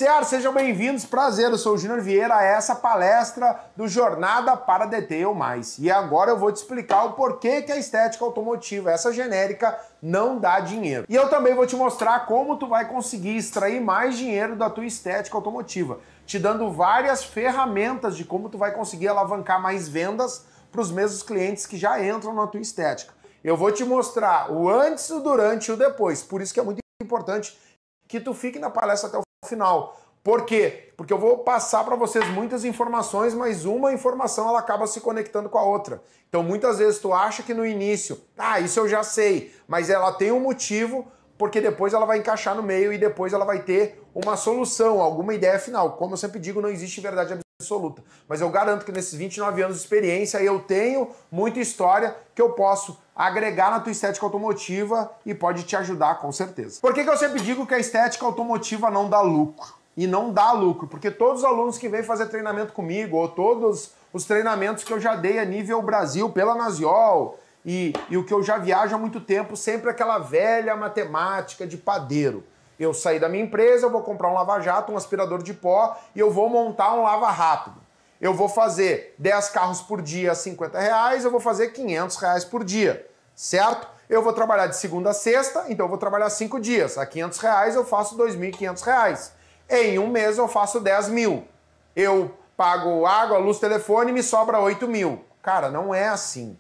certo? Sejam bem-vindos, prazer, eu sou o Júnior Vieira a essa palestra do Jornada para Detail Mais. E agora eu vou te explicar o porquê que a estética automotiva, essa genérica, não dá dinheiro. E eu também vou te mostrar como tu vai conseguir extrair mais dinheiro da tua estética automotiva, te dando várias ferramentas de como tu vai conseguir alavancar mais vendas para os mesmos clientes que já entram na tua estética. Eu vou te mostrar o antes, o durante e o depois, por isso que é muito importante que tu fique na palestra até o final. Por quê? Porque eu vou passar para vocês muitas informações, mas uma informação ela acaba se conectando com a outra. Então muitas vezes tu acha que no início, isso eu já sei, mas ela tem um motivo, porque depois ela vai encaixar no meio e depois ela vai ter uma solução, alguma ideia final. Como eu sempre digo, não existe verdade absoluta. Mas eu garanto que nesses 29 anos de experiência eu tenho muita história que eu posso agregar na tua estética automotiva e pode te ajudar com certeza. Por que eu sempre digo que a estética automotiva não dá lucro? E não dá lucro, porque todos os alunos que vêm fazer treinamento comigo, ou todos os treinamentos que eu já dei a nível Brasil pela Nasiol, e o que eu já viajo há muito tempo, sempre aquela velha matemática de padeiro. Eu saí da minha empresa, eu vou comprar um lava-jato, um aspirador de pó e eu vou montar um lava-rápido. Eu vou fazer 10 carros por dia a R$50, eu vou fazer R$500 por dia, certo? Eu vou trabalhar de segunda a sexta, então eu vou trabalhar 5 dias. A R$500 eu faço R$2.500. Em um mês eu faço 10 mil. Eu pago água, luz, telefone e me sobra 8 mil. Cara, não é assim.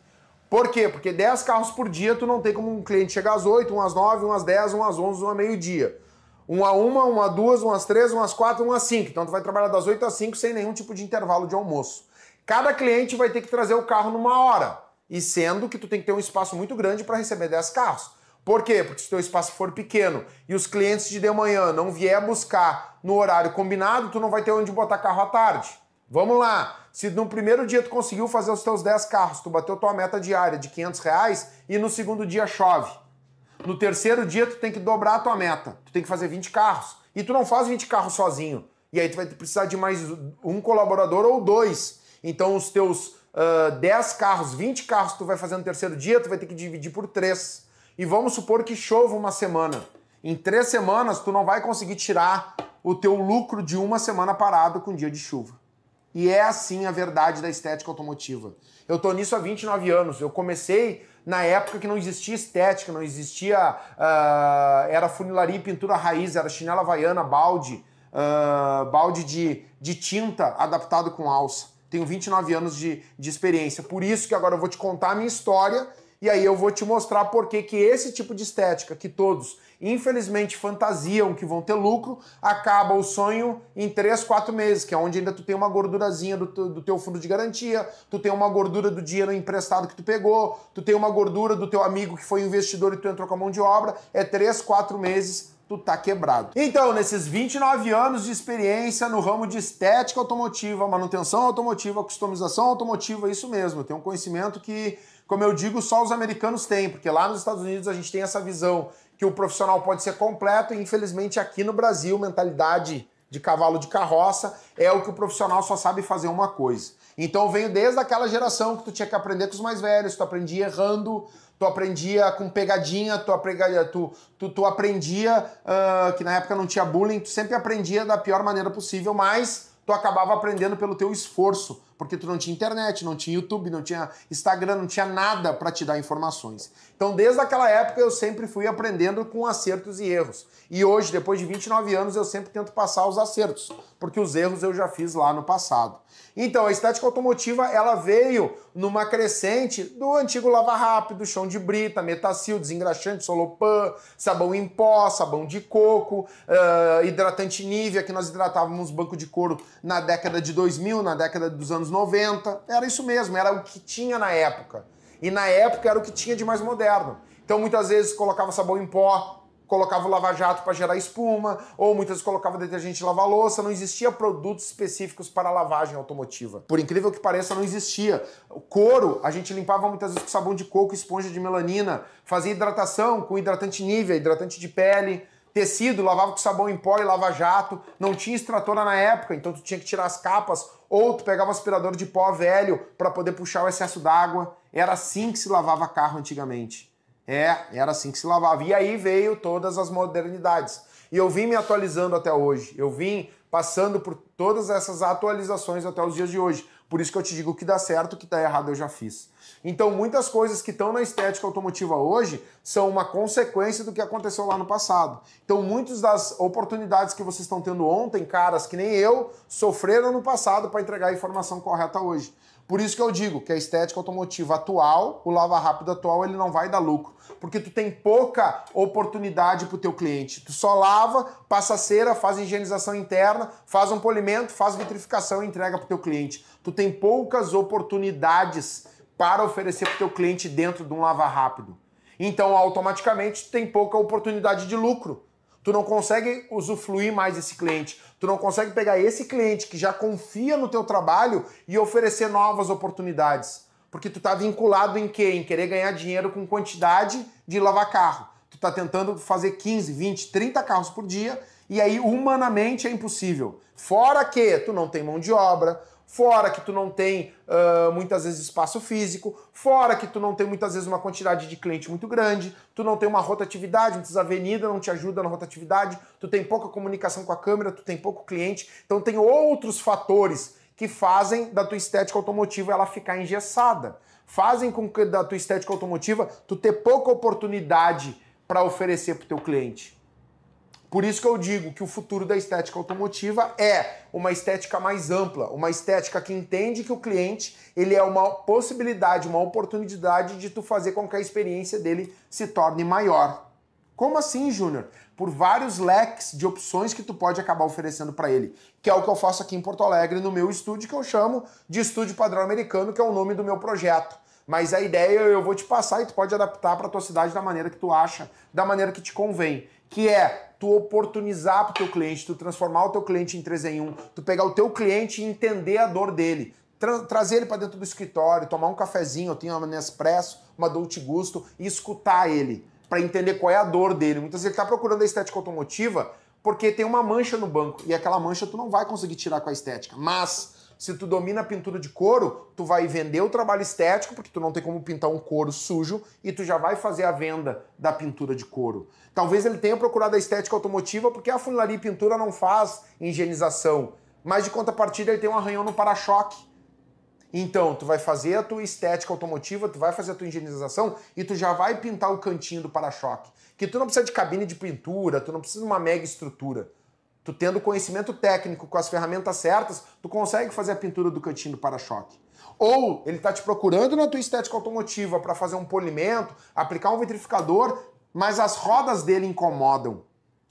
Por quê? Porque 10 carros por dia, tu não tem como um cliente chegar às 8, umas 9, umas 10, umas 11, umas meio-dia. Uma, duas, umas 3, umas 4, umas 5. Então tu vai trabalhar das 8 às 5 sem nenhum tipo de intervalo de almoço. Cada cliente vai ter que trazer o carro numa hora. E sendo que tu tem que ter um espaço muito grande para receber 10 carros. Por quê? Porque se o teu espaço for pequeno e os clientes de manhã não vier buscar no horário combinado, tu não vai ter onde botar carro à tarde. Vamos lá. Se no primeiro dia tu conseguiu fazer os teus 10 carros, tu bateu tua meta diária de R$500 e no segundo dia chove. No terceiro dia tu tem que dobrar a tua meta. Tu tem que fazer 20 carros. E tu não faz 20 carros sozinho. E aí tu vai precisar de mais um colaborador ou 2. Então os teus 10 carros, 20 carros que tu vai fazer no terceiro dia, tu vai ter que dividir por 3. E vamos supor que chova uma semana. Em 3 semanas tu não vai conseguir tirar o teu lucro de uma semana parado com dia de chuva. E é assim a verdade da estética automotiva. Eu tô nisso há 29 anos. Eu comecei na época que não existia estética, não existia... era funilaria e pintura raiz, era chinela havaiana, balde de tinta adaptado com alça. Tenho 29 anos de experiência. Por isso que agora eu vou te contar a minha história e aí eu vou te mostrar por que esse tipo de estética que todos, infelizmente, fantasiam que vão ter lucro, acaba o sonho em 3, 4 meses, que é onde ainda tu tem uma gordurazinha do teu fundo de garantia, tu tem uma gordura do dinheiro emprestado que tu pegou, tu tem uma gordura do teu amigo que foi investidor e tu entrou com a mão de obra, é 3, 4 meses, tu tá quebrado. Então, nesses 29 anos de experiência no ramo de estética automotiva, manutenção automotiva, customização automotiva, isso mesmo, eu tenho um conhecimento que, como eu digo, só os americanos têm, porque lá nos Estados Unidos a gente tem essa visão que o profissional pode ser completo e infelizmente aqui no Brasil, mentalidade de cavalo de carroça é o que o profissional só sabe fazer uma coisa. Então eu venho desde aquela geração que tu tinha que aprender com os mais velhos, tu aprendia errando, tu aprendia com pegadinha, tu aprendia que na época não tinha bullying, tu sempre aprendia da pior maneira possível, mas tu acabava aprendendo pelo teu esforço, porque tu não tinha internet, não tinha YouTube, não tinha Instagram, não tinha nada para te dar informações. Então, desde aquela época, eu sempre fui aprendendo com acertos e erros. E hoje, depois de 29 anos, eu sempre tento passar os acertos, porque os erros eu já fiz lá no passado. Então, a estética automotiva, ela veio numa crescente do antigo lava rápido, chão de brita, Metacil, desengraxante, Solopan, sabão em pó, sabão de coco, hidratante Nivea, que nós hidratávamos banco de couro na década de 2000, na década dos anos 90. Era isso mesmo, era o que tinha na época. E na época era o que tinha de mais moderno. Então, muitas vezes colocava sabão em pó, colocava o lava-jato para gerar espuma, ou muitas vezes colocava detergente de lavar louça, não existia produtos específicos para lavagem automotiva. Por incrível que pareça, não existia. O couro, a gente limpava muitas vezes com sabão de coco, esponja de melanina, fazia hidratação com hidratante Nivea, hidratante de pele, tecido, lavava com sabão em pó e lava-jato, não tinha extratora na época, então tu tinha que tirar as capas, ou tu pegava um aspirador de pó velho para poder puxar o excesso d'água. Era assim que se lavava carro antigamente. Era assim que se lavava. E aí veio todas as modernidades. E eu vim me atualizando até hoje. Eu vim passando por todas essas atualizações até os dias de hoje. Por isso que eu te digo que dá certo, o que dá errado eu já fiz. Então muitas coisas que estão na estética automotiva hoje são uma consequência do que aconteceu lá no passado. Então muitas das oportunidades que vocês estão tendo ontem, caras que nem eu, sofreram no passado para entregar a informação correta hoje. Por isso que eu digo que a estética automotiva atual, o lava rápido atual, ele não vai dar lucro. Porque tu tem pouca oportunidade para o teu cliente. Tu só lava, passa cera, faz higienização interna, faz um polimento, faz vitrificação e entrega para o teu cliente. Tu tem poucas oportunidades para oferecer para o teu cliente dentro de um lava rápido. Então, automaticamente, tu tem pouca oportunidade de lucro. Tu não consegue usufruir mais desse cliente. Tu não consegue pegar esse cliente que já confia no teu trabalho e oferecer novas oportunidades. Porque tu tá vinculado em quê? Em querer ganhar dinheiro com quantidade de lavar carro. Tu tá tentando fazer 15, 20, 30 carros por dia e aí humanamente é impossível. Fora que tu não tem mão de obra, fora que tu não tem muitas vezes espaço físico, fora que tu não tem muitas vezes uma quantidade de cliente muito grande, tu não tem uma rotatividade, muitas avenidas não te ajudam na rotatividade, tu tem pouca comunicação com a câmera, tu tem pouco cliente, então tem outros fatores que fazem da tua estética automotiva ela ficar engessada, fazem com que da tua estética automotiva tu ter pouca oportunidade para oferecer para o teu cliente. Por isso que eu digo que o futuro da estética automotiva é uma estética mais ampla, uma estética que entende que o cliente ele é uma possibilidade, uma oportunidade de tu fazer com que a experiência dele se torne maior. Como assim, Júnior? Por vários leques de opções que tu pode acabar oferecendo para ele, que é o que eu faço aqui em Porto Alegre no meu estúdio, que eu chamo de Estúdio Padrão Americano, que é o nome do meu projeto. Mas a ideia eu vou te passar e tu pode adaptar para tua cidade da maneira que tu acha, da maneira que te convém, que é tu oportunizar para o teu cliente, tu transformar o teu cliente em 3 em 1, tu pegar o teu cliente e entender a dor dele, trazer ele para dentro do escritório, tomar um cafezinho, eu tenho uma Nespresso, uma Dolce Gusto, e escutar ele, para entender qual é a dor dele. Muitas vezes ele está procurando a estética automotiva porque tem uma mancha no banco, e aquela mancha tu não vai conseguir tirar com a estética, mas se tu domina a pintura de couro, tu vai vender o trabalho estético, porque tu não tem como pintar um couro sujo, e tu já vai fazer a venda da pintura de couro. Talvez ele tenha procurado a estética automotiva porque a funilaria e pintura não faz higienização, mas de contrapartida ele tem um arranhão no para-choque. Então, tu vai fazer a tua estética automotiva, tu vai fazer a tua higienização e tu já vai pintar o cantinho do para-choque. Que tu não precisa de cabine de pintura, tu não precisa de uma mega estrutura. Tu tendo conhecimento técnico com as ferramentas certas, tu consegue fazer a pintura do cantinho do para-choque. Ou ele está te procurando na tua estética automotiva para fazer um polimento, aplicar um vitrificador, mas as rodas dele incomodam.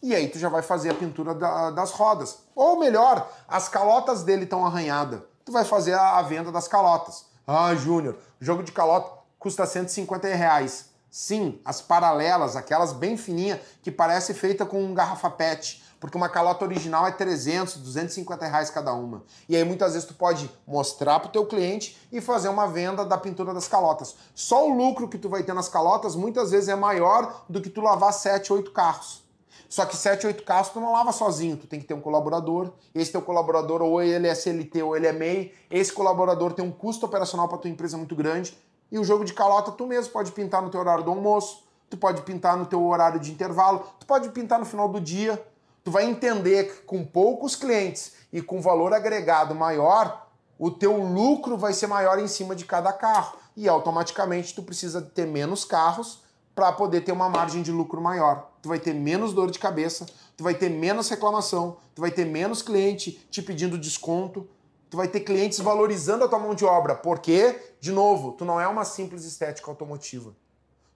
E aí tu já vai fazer a pintura das rodas. Ou melhor, as calotas dele estão arranhadas. Tu vai fazer a venda das calotas. Ah, Júnior, o jogo de calota custa R$150. Sim, as paralelas, aquelas bem fininhas, que parece feita com um garrafa PET. Porque uma calota original é 300, 250 reais cada uma. E aí muitas vezes tu pode mostrar para o teu cliente e fazer uma venda da pintura das calotas. Só o lucro que tu vai ter nas calotas muitas vezes é maior do que tu lavar 7, 8 carros. Só que 7, 8 carros tu não lava sozinho, tu tem que ter um colaborador. Esse teu colaborador ou ele é CLT ou ele é MEI. Esse colaborador tem um custo operacional para tua empresa muito grande. E o jogo de calota tu mesmo pode pintar no teu horário do almoço, tu pode pintar no teu horário de intervalo, tu pode pintar no final do dia. Tu vai entender que com poucos clientes e com valor agregado maior, o teu lucro vai ser maior em cima de cada carro. E automaticamente tu precisa ter menos carros para poder ter uma margem de lucro maior. Tu vai ter menos dor de cabeça, tu vai ter menos reclamação, tu vai ter menos cliente te pedindo desconto, tu vai ter clientes valorizando a tua mão de obra. Porque, de novo, tu não é uma simples estética automotiva.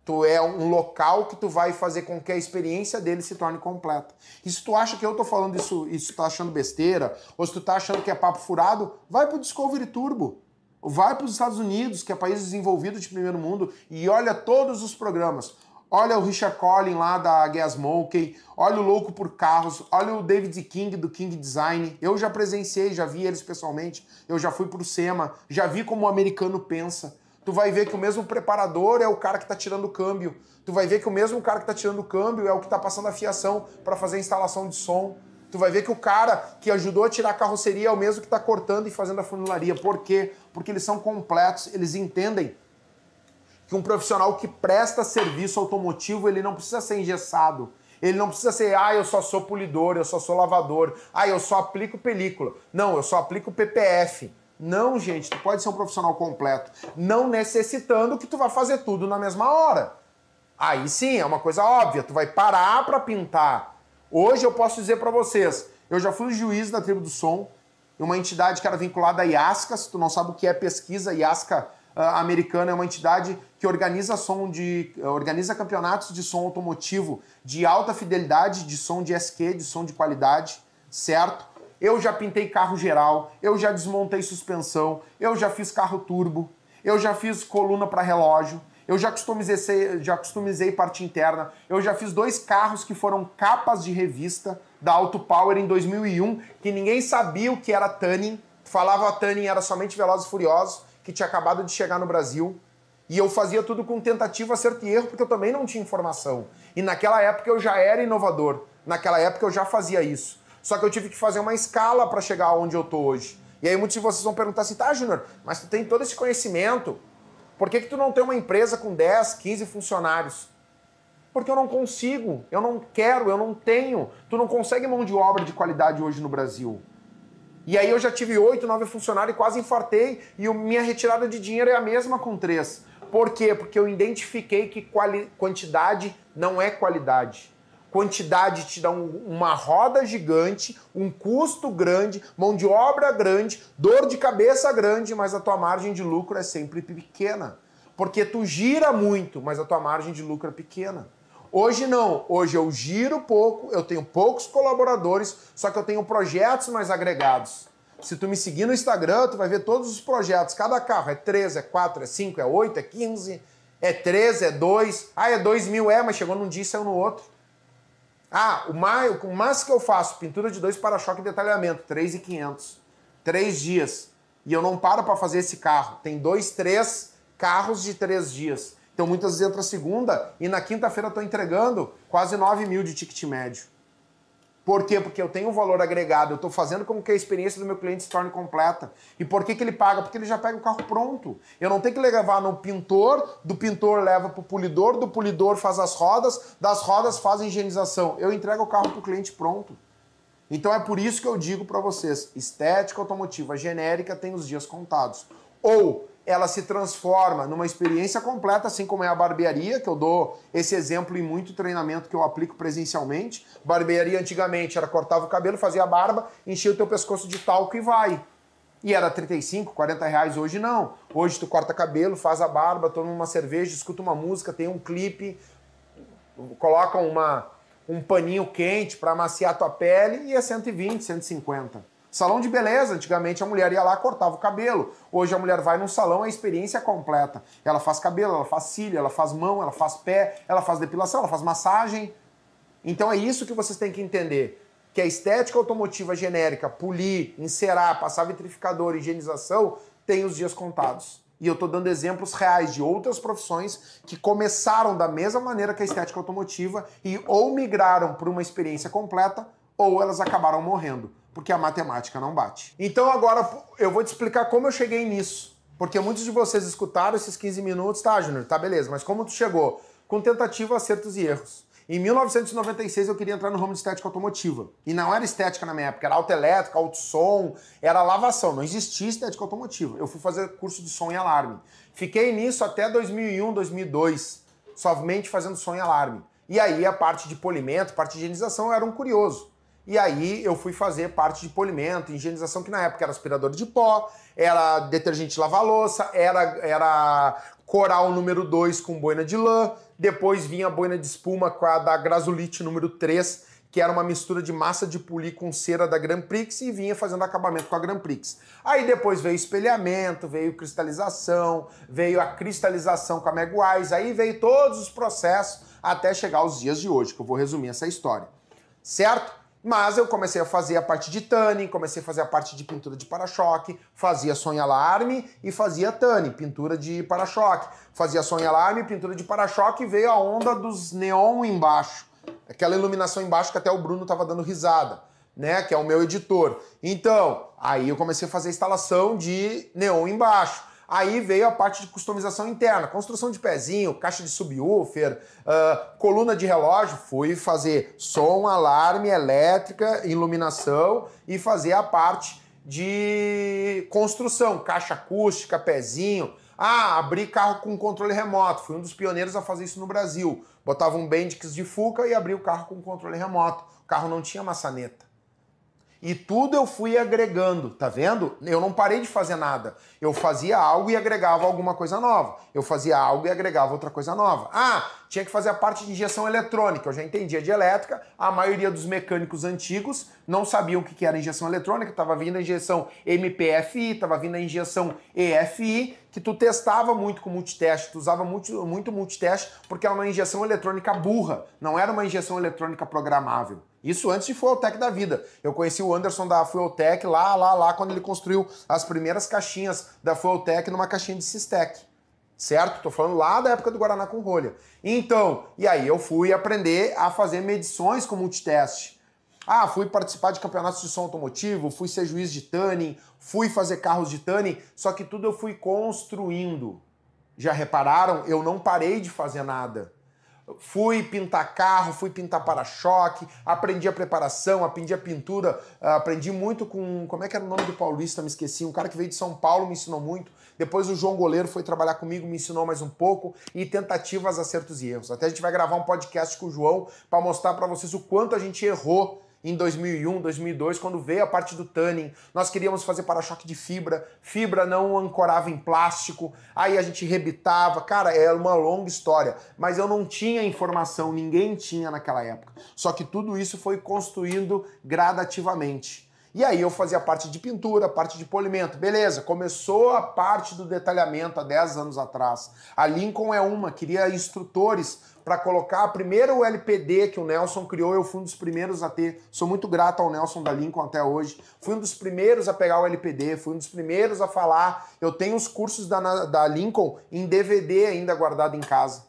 Tu é um local que tu vai fazer com que a experiência dele se torne completa. E se tu acha que eu tô falando isso e tu tá achando besteira, ou se tu tá achando que é papo furado, vai pro Discovery Turbo. Vai para os Estados Unidos, que é país desenvolvido de primeiro mundo, e olha todos os programas. Olha o Richard Collin lá da Gasmoke, olha o Louco por Carros, olha o David King do King Design. Eu já presenciei, já vi eles pessoalmente, eu já fui pro SEMA, já vi como o americano pensa. Tu vai ver que o mesmo preparador é o cara que está tirando o câmbio. Tu vai ver que o mesmo cara que está tirando o câmbio é o que está passando a fiação para fazer a instalação de som. Tu vai ver que o cara que ajudou a tirar a carroceria é o mesmo que está cortando e fazendo a funilaria. Por quê? Porque eles são completos, eles entendem que um profissional que presta serviço automotivo, ele não precisa ser engessado. Ele não precisa ser, eu só sou polidor, eu só sou lavador, eu só aplico película. Não, eu só aplico PPF. Não, gente, tu pode ser um profissional completo, não necessitando que tu vá fazer tudo na mesma hora. Aí sim, é uma coisa óbvia, tu vai parar para pintar. Hoje eu posso dizer para vocês, eu já fui juiz da Tribo do Som, uma entidade que era vinculada à IASCA. Se tu não sabe o que é pesquisa, IASCA americana é uma entidade que organiza campeonatos de som automotivo de alta fidelidade, de som de SQ, de som de qualidade, certo? Eu já pintei carro geral, eu já desmontei suspensão, eu já fiz carro turbo, eu já fiz coluna para relógio, eu já customizei parte interna, eu já fiz 2 carros que foram capas de revista da Auto Power em 2001, que ninguém sabia o que era Tuning, falava Tuning era somente Velozes e Furiosos, que tinha acabado de chegar no Brasil, e eu fazia tudo com tentativa, acerto e erro, porque eu também não tinha informação. E naquela época eu já era inovador, naquela época eu já fazia isso. Só que eu tive que fazer uma escala para chegar onde eu tô hoje. E aí muitos de vocês vão perguntar assim, tá, Júnior, mas tu tem todo esse conhecimento, por que tu não tem uma empresa com 10, 15 funcionários? Porque eu não consigo, eu não quero, eu não tenho. Tu não consegue mão de obra de qualidade hoje no Brasil. E aí eu já tive 8, 9 funcionários e quase infartei, e minha retirada de dinheiro é a mesma com 3. Por quê? Porque eu identifiquei que quantidade não é qualidade. Quantidade te dá uma roda gigante, um custo grande, mão de obra grande, dor de cabeça grande, mas a tua margem de lucro é sempre pequena. Porque tu gira muito, mas a tua margem de lucro é pequena. Hoje não, hoje eu giro pouco, eu tenho poucos colaboradores, só que eu tenho projetos mais agregados. Se tu me seguir no Instagram, tu vai ver todos os projetos, cada carro é 3, é 4, é 5, é 8, é 15, é 3, é 2, é 2 mil, mas chegou num dia e saiu no outro. O mais que eu faço, pintura de 2 para-choque e detalhamento, 3.500, 3 dias. E eu não paro para fazer esse carro, tem 2, 3 carros de 3 dias. Então muitas vezes entra segunda e na quinta-feira eu estou entregando quase 9 mil de ticket médio. Por quê? Porque eu tenho um valor agregado, eu estou fazendo com que a experiência do meu cliente se torne completa. E por que ele paga? Porque ele já pega o carro pronto. Eu não tenho que levar no pintor, do pintor leva para o polidor, do polidor faz as rodas, das rodas faz a higienização. Eu entrego o carro para o cliente pronto. Então é por isso que eu digo para vocês, estética automotiva genérica tem os dias contados. Ou ela se transforma numa experiência completa, assim como é a barbearia, que eu dou esse exemplo em muito treinamento que eu aplico presencialmente. Barbearia antigamente era cortava o cabelo, fazia a barba, enchia o teu pescoço de talco e vai. E era 35, 40 reais, hoje não. Hoje tu corta cabelo, faz a barba, toma uma cerveja, escuta uma música, tem um clipe, coloca um paninho quente para amaciar a tua pele e é 120, 150. Salão de beleza, antigamente a mulher ia lá, cortava o cabelo. Hoje a mulher vai num salão, a experiência é completa. Ela faz cabelo, ela faz cílio, ela faz mão, ela faz pé, ela faz depilação, ela faz massagem. Então é isso que vocês têm que entender. Que a estética automotiva genérica, polir, encerar, passar vitrificador, higienização, tem os dias contados. E eu estou dando exemplos reais de outras profissões que começaram da mesma maneira que a estética automotiva e ou migraram para uma experiência completa ou elas acabaram morrendo, porque a matemática não bate. Então agora eu vou te explicar como eu cheguei nisso. Porque muitos de vocês escutaram esses 15 minutos, tá, Júnior? Tá, beleza, mas como tu chegou? Com tentativa, acertos e erros. Em 1996 eu queria entrar no ramo de estética automotiva. E não era estética na minha época, era autoelétrica, autosom, era lavação, não existia estética automotiva. Eu fui fazer curso de som e alarme. Fiquei nisso até 2001, 2002, somente fazendo som e alarme. E aí a parte de polimento, parte de higienização, eu era um curioso. E aí eu fui fazer parte de polimento, higienização, que na época era aspirador de pó, era detergente lava-louça, era coral número 2 com boina de lã, depois vinha a boina de espuma com a da Grasulite número 3, que era uma mistura de massa de polir com cera da Grand Prix e vinha fazendo acabamento com a Grand Prix. Aí depois veio espelhamento, veio cristalização, veio a cristalização com a Megwise, aí veio todos os processos até chegar aos dias de hoje, que eu vou resumir essa história. Certo? Mas eu comecei a fazer a parte de tanning, comecei a fazer a parte de pintura de para-choque, fazia som e alarme e fazia tanning, pintura de para-choque. Fazia som e alarme, pintura de para-choque e veio a onda dos neon embaixo. Aquela iluminação embaixo que até o Bruno estava dando risada, né? Que é o meu editor. Então, aí eu comecei a fazer a instalação de neon embaixo. Aí veio a parte de customização interna, construção de pezinho, caixa de subwoofer, coluna de relógio, fui fazer som, alarme, elétrica, iluminação e fazer a parte de construção, caixa acústica, pezinho. Abri carro com controle remoto, fui um dos pioneiros a fazer isso no Brasil. Botava um Bendix de Fuca e abria o carro com controle remoto. O carro não tinha maçaneta. E tudo eu fui agregando, tá vendo? Eu não parei de fazer nada. Eu fazia algo e agregava alguma coisa nova. Eu fazia algo e agregava outra coisa nova. Tinha que fazer a parte de injeção eletrônica. Eu já entendia de elétrica. A maioria dos mecânicos antigos não sabiam o que era injeção eletrônica. Tava vindo a injeção MPFI, tava vindo a injeção EFI, que tu testava muito com multiteste. Tu usava muito multiteste porque era uma injeção eletrônica burra. Não era uma injeção eletrônica programável. Isso antes de Fueltech da vida. Eu conheci o Anderson da Fueltech lá, quando ele construiu as primeiras caixinhas da Fueltech numa caixinha de Sistec. Certo? Tô falando lá da época do Guaraná com rolha. Então, e aí eu fui aprender a fazer medições com multiteste. Fui participar de campeonatos de som automotivo, fui ser juiz de tuning, fui fazer carros de tuning, só que tudo eu fui construindo. Já repararam? Eu não parei de fazer nada. Fui pintar carro, fui pintar para-choque, aprendi a preparação, aprendi a pintura, aprendi muito com... Como é que era o nome do paulista? Me esqueci. Um cara que veio de São Paulo me ensinou muito. Depois o João Goleiro foi trabalhar comigo, me ensinou mais um pouco. E tentativas, acertos e erros. Até a gente vai gravar um podcast com o João para mostrar para vocês o quanto a gente errou em 2001, 2002, quando veio a parte do tuning. Nós queríamos fazer para-choque de fibra não ancorava em plástico, aí a gente rebitava, cara, é uma longa história, mas eu não tinha informação, ninguém tinha naquela época. Só que tudo isso foi construindo gradativamente. E aí eu fazia parte de pintura, parte de polimento. Beleza, começou a parte do detalhamento há 10 anos atrás. A Lincoln queria instrutores para colocar primeiro o LPD que o Nelson criou, eu fui um dos primeiros a ter. Sou muito grato ao Nelson da Lincoln até hoje. Fui um dos primeiros a pegar o LPD, fui um dos primeiros a falar. Eu tenho os cursos da Lincoln em DVD ainda guardado em casa.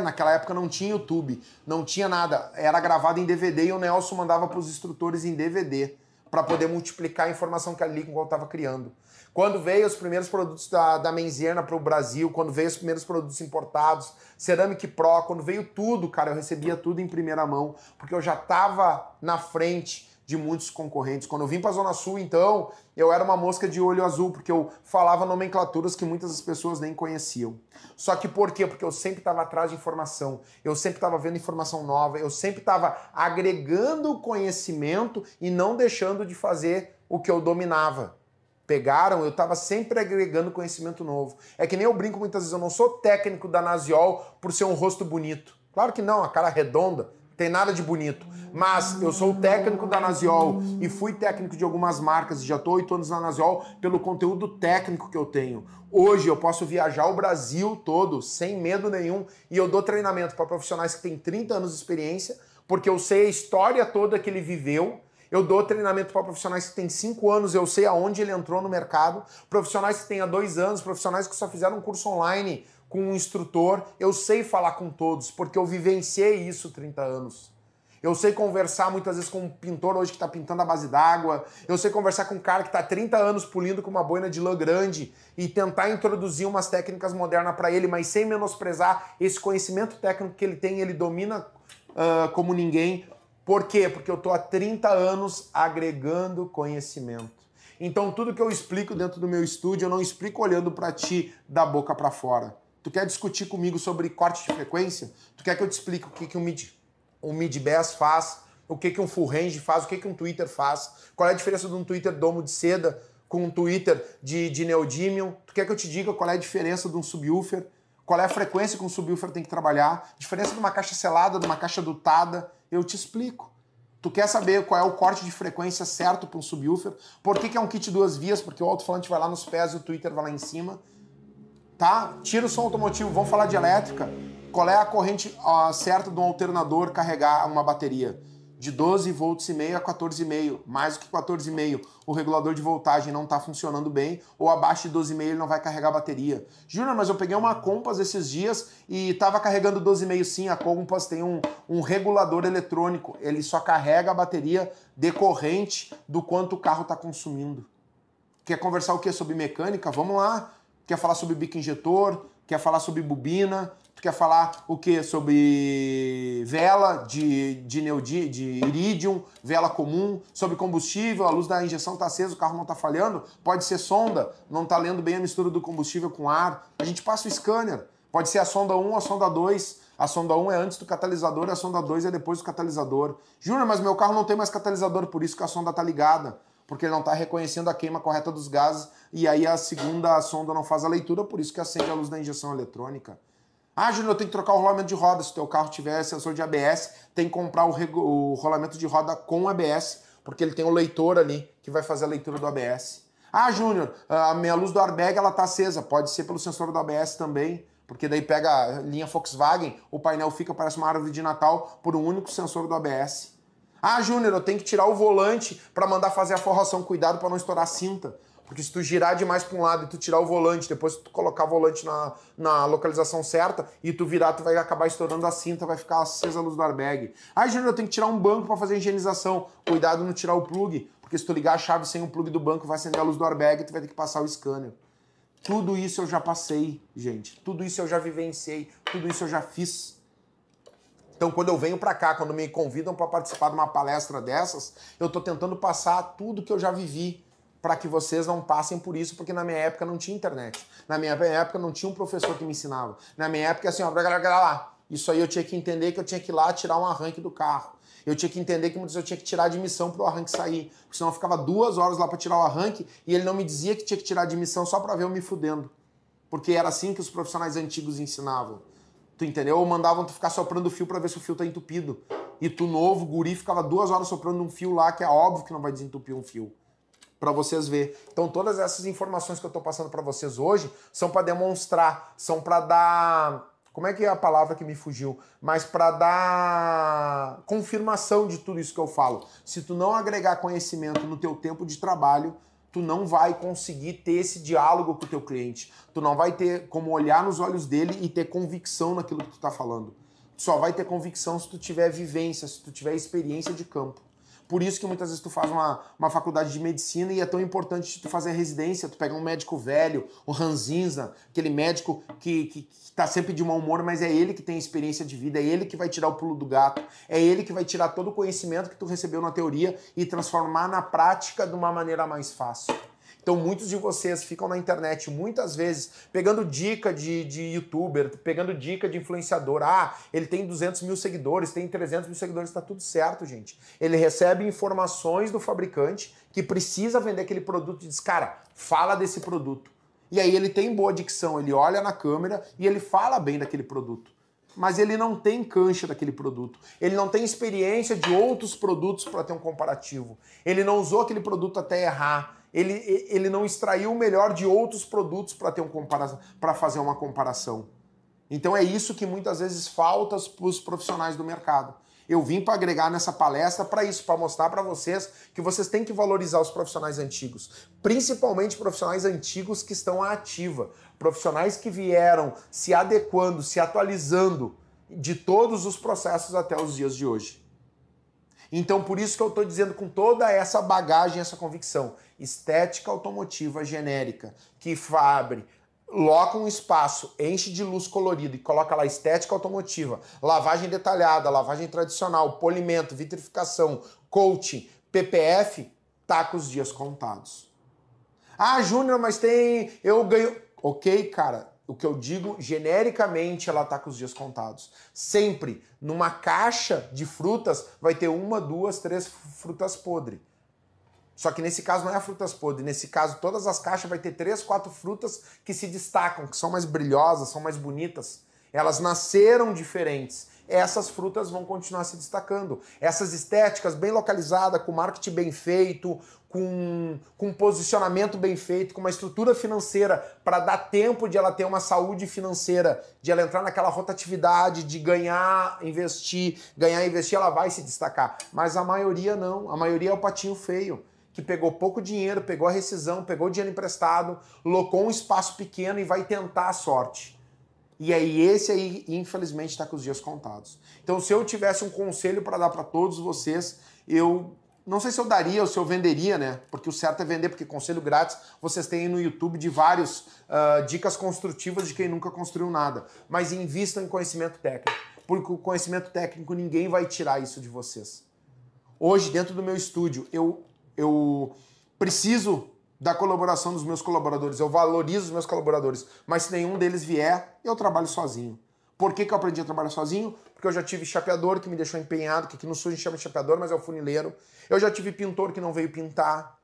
Naquela época não tinha YouTube, não tinha nada. Era gravado em DVD e o Nelson mandava para os instrutores em DVD para poder multiplicar a informação que a Lincoln estava criando. Quando veio os primeiros produtos da Menzerna para o Brasil, quando veio os primeiros produtos importados, Ceramic Pro, quando veio tudo, cara, eu recebia tudo em primeira mão, porque eu já estava na frente de muitos concorrentes. Quando eu vim para a Zona Sul, então, eu era uma mosca de olho azul, porque eu falava nomenclaturas que muitas das pessoas nem conheciam. Só que por quê? Porque eu sempre estava atrás de informação, eu sempre estava vendo informação nova, eu sempre estava agregando conhecimento e não deixando de fazer o que eu dominava. Pegaram? Eu estava sempre agregando conhecimento novo. É que nem eu brinco muitas vezes, eu não sou técnico da Nasiol por ser um rosto bonito. Claro que não, a cara redonda, tem nada de bonito. Mas eu sou o técnico da Nasiol e fui técnico de algumas marcas e já estou 8 anos na Nasiol pelo conteúdo técnico que eu tenho. Hoje eu posso viajar o Brasil todo sem medo nenhum e eu dou treinamento para profissionais que têm 30 anos de experiência, porque eu sei a história toda que ele viveu. Eu dou treinamento para profissionais que têm 5 anos, eu sei aonde ele entrou no mercado. Profissionais que têm há 2 anos, profissionais que só fizeram um curso online com um instrutor. Eu sei falar com todos, porque eu vivenciei isso 30 anos. Eu sei conversar muitas vezes com um pintor hoje que está pintando a base d'água. Eu sei conversar com um cara que está há 30 anos polindo com uma boina de lã grande e tentar introduzir umas técnicas modernas para ele, mas sem menosprezar esse conhecimento técnico que ele tem, ele domina como ninguém. Por quê? Porque eu estou há 30 anos agregando conhecimento. Então tudo que eu explico dentro do meu estúdio, eu não explico olhando para ti da boca para fora. Tu quer discutir comigo sobre corte de frequência? Tu quer que eu te explique o que um mid-bass faz, o que um full range faz, o que um tweeter faz, qual é a diferença de um tweeter domo de seda com um tweeter de neodymium? Tu quer que eu te diga qual é a diferença de um subwoofer? Qual é a frequência que um subwoofer tem que trabalhar? Diferença de uma caixa selada, de uma caixa dutada? Eu te explico. Tu quer saber qual é o corte de frequência certo para um subwoofer? Por que é um kit 2 vias? Porque o alto-falante vai lá nos pés e o tweeter vai lá em cima. Tá? Tira o som automotivo, vamos falar de elétrica. Qual é a corrente certa de um alternador carregar uma bateria? De 12 volts e meio a 14,5. Mais do que 14,5, o regulador de voltagem não está funcionando bem, ou abaixo de 12,5 ele não vai carregar a bateria. Júnior, mas eu peguei uma Compass esses dias e estava carregando 12,5 sim. A Compass tem um regulador eletrônico, ele só carrega a bateria decorrente do quanto o carro está consumindo. Quer conversar o quê? Sobre mecânica? Vamos lá. quer falar sobre bico injetor, quer falar sobre bobina, tu quer falar o quê? Sobre vela de iridium, vela comum, sobre combustível, a luz da injeção está acesa, o carro não está falhando, pode ser sonda, não está lendo bem a mistura do combustível com ar, a gente passa o scanner, pode ser a sonda 1 ou a sonda 2, a sonda 1 é antes do catalisador e a sonda 2 é depois do catalisador. Júnior, mas meu carro não tem mais catalisador, por isso que a sonda está ligada, porque ele não está reconhecendo a queima correta dos gases e aí a segunda sonda não faz a leitura, por isso que acende a luz da injeção eletrônica. Ah, Júnior, eu tenho que trocar o rolamento de roda. Se o teu carro tiver sensor de ABS, tem que comprar o rolamento de roda com ABS, porque ele tem um leitor ali que vai fazer a leitura do ABS. Ah, Júnior, a minha luz do airbag ela tá acesa. Pode ser pelo sensor do ABS também, porque daí pega a linha Volkswagen, o painel parece uma árvore de Natal por um único sensor do ABS. Ah, Júnior, eu tenho que tirar o volante para mandar fazer a forração. Cuidado para não estourar a cinta. Porque se tu girar demais para um lado e tu tirar o volante, depois tu colocar o volante na localização certa e tu virar, tu vai acabar estourando a cinta, vai ficar acesa a luz do airbag. Ah, Júnior, eu tenho que tirar um banco para fazer a higienização. Cuidado não tirar o plug, porque se tu ligar a chave sem o plug do banco, vai acender a luz do airbag e tu vai ter que passar o scanner. Tudo isso eu já passei, gente. Tudo isso eu já vivenciei. Tudo isso eu já fiz. Então, quando eu venho para cá, quando me convidam para participar de uma palestra dessas, eu tô tentando passar tudo que eu já vivi, para que vocês não passem por isso, porque na minha época não tinha internet. Na minha época não tinha um professor que me ensinava. Na minha época, assim, ó, lá. Isso aí eu tinha que entender que eu tinha que ir lá tirar um arranque do carro. Eu tinha que entender que muitas vezes eu tinha que tirar a admissão para o arranque sair. Porque senão eu ficava 2 horas lá para tirar o arranque e ele não me dizia que tinha que tirar a admissão só para ver eu me fudendo. Porque era assim que os profissionais antigos ensinavam. Tu entendeu? Ou mandavam tu ficar soprando o fio para ver se o fio tá entupido. E tu, novo, guri, ficava 2 horas soprando um fio lá, que é óbvio que não vai desentupir um fio. Para vocês verem. Então todas essas informações que eu estou passando para vocês hoje são para demonstrar, são para dar, como é que é a palavra que me fugiu? Mas para dar confirmação de tudo isso que eu falo. Se tu não agregar conhecimento no teu tempo de trabalho, tu não vai conseguir ter esse diálogo com o teu cliente. Tu não vai ter como olhar nos olhos dele e ter convicção naquilo que tu está falando. Tu só vai ter convicção se tu tiver vivência, se tu tiver experiência de campo. Por isso que muitas vezes tu faz uma faculdade de medicina e é tão importante tu fazer a residência, tu pega um médico velho, o ranzinza, aquele médico que tá sempre de mau humor, mas é ele que tem experiência de vida, é ele que vai tirar o pulo do gato, é ele que vai tirar todo o conhecimento que tu recebeu na teoria e transformar na prática de uma maneira mais fácil. Então muitos de vocês ficam na internet muitas vezes pegando dica de youtuber, pegando dica de influenciador. Ah, ele tem 200 mil seguidores, tem 300 mil seguidores, tá tudo certo, gente. Ele recebe informações do fabricante que precisa vender aquele produto e diz, cara, fala desse produto. E aí ele tem boa dicção, ele olha na câmera e ele fala bem daquele produto. Mas ele não tem cancha daquele produto. Ele não tem experiência de outros produtos para ter um comparativo. Ele não usou aquele produto até errar. Ele não extraiu o melhor de outros produtos para fazer uma comparação. Então é isso que muitas vezes falta para os profissionais do mercado. Eu vim para agregar nessa palestra para isso, para mostrar para vocês que vocês têm que valorizar os profissionais antigos, principalmente profissionais antigos que estão à ativa, profissionais que vieram se adequando, se atualizando de todos os processos até os dias de hoje. Então, por isso que eu estou dizendo com toda essa bagagem, essa convicção, estética automotiva genérica, que abre, loca um espaço, enche de luz colorida e coloca lá estética automotiva, lavagem detalhada, lavagem tradicional, polimento, vitrificação, coating, PPF, tá com os dias contados. Ah, Júnior, mas eu ganho... Ok, cara, o que eu digo, genericamente, ela tá com os dias contados. Sempre, numa caixa de frutas, vai ter 1, 2, 3 frutas podres. Só que nesse caso não é frutas podres, nesse caso todas as caixas vai ter 3, 4 frutas que se destacam, que são mais brilhosas, são mais bonitas. Elas nasceram diferentes. Essas frutas vão continuar se destacando. Essas estéticas bem localizadas, com marketing bem feito, com posicionamento bem feito, com uma estrutura financeira para dar tempo de ela ter uma saúde financeira, de ela entrar naquela rotatividade, de ganhar, investir, ela vai se destacar. Mas a maioria não, a maioria é o patinho feio, que pegou pouco dinheiro, pegou a rescisão, pegou o dinheiro emprestado, locou um espaço pequeno e vai tentar a sorte. E aí esse aí, infelizmente, está com os dias contados. Então, se eu tivesse um conselho para dar para todos vocês, eu não sei se eu daria ou se eu venderia, né? Porque o certo é vender, porque conselho grátis vocês têm aí no YouTube de vários dicas construtivas de quem nunca construiu nada. Mas invistam em conhecimento técnico, porque o conhecimento técnico ninguém vai tirar isso de vocês. Hoje, dentro do meu estúdio, eu preciso da colaboração dos meus colaboradores, eu valorizo os meus colaboradores, mas se nenhum deles vier, eu trabalho sozinho. Por que eu aprendi a trabalhar sozinho? Porque eu já tive chapeador que me deixou empenhado, que aqui no sul a gente chama de chapeador, mas é o funileiro. Eu já tive pintor que não veio pintar.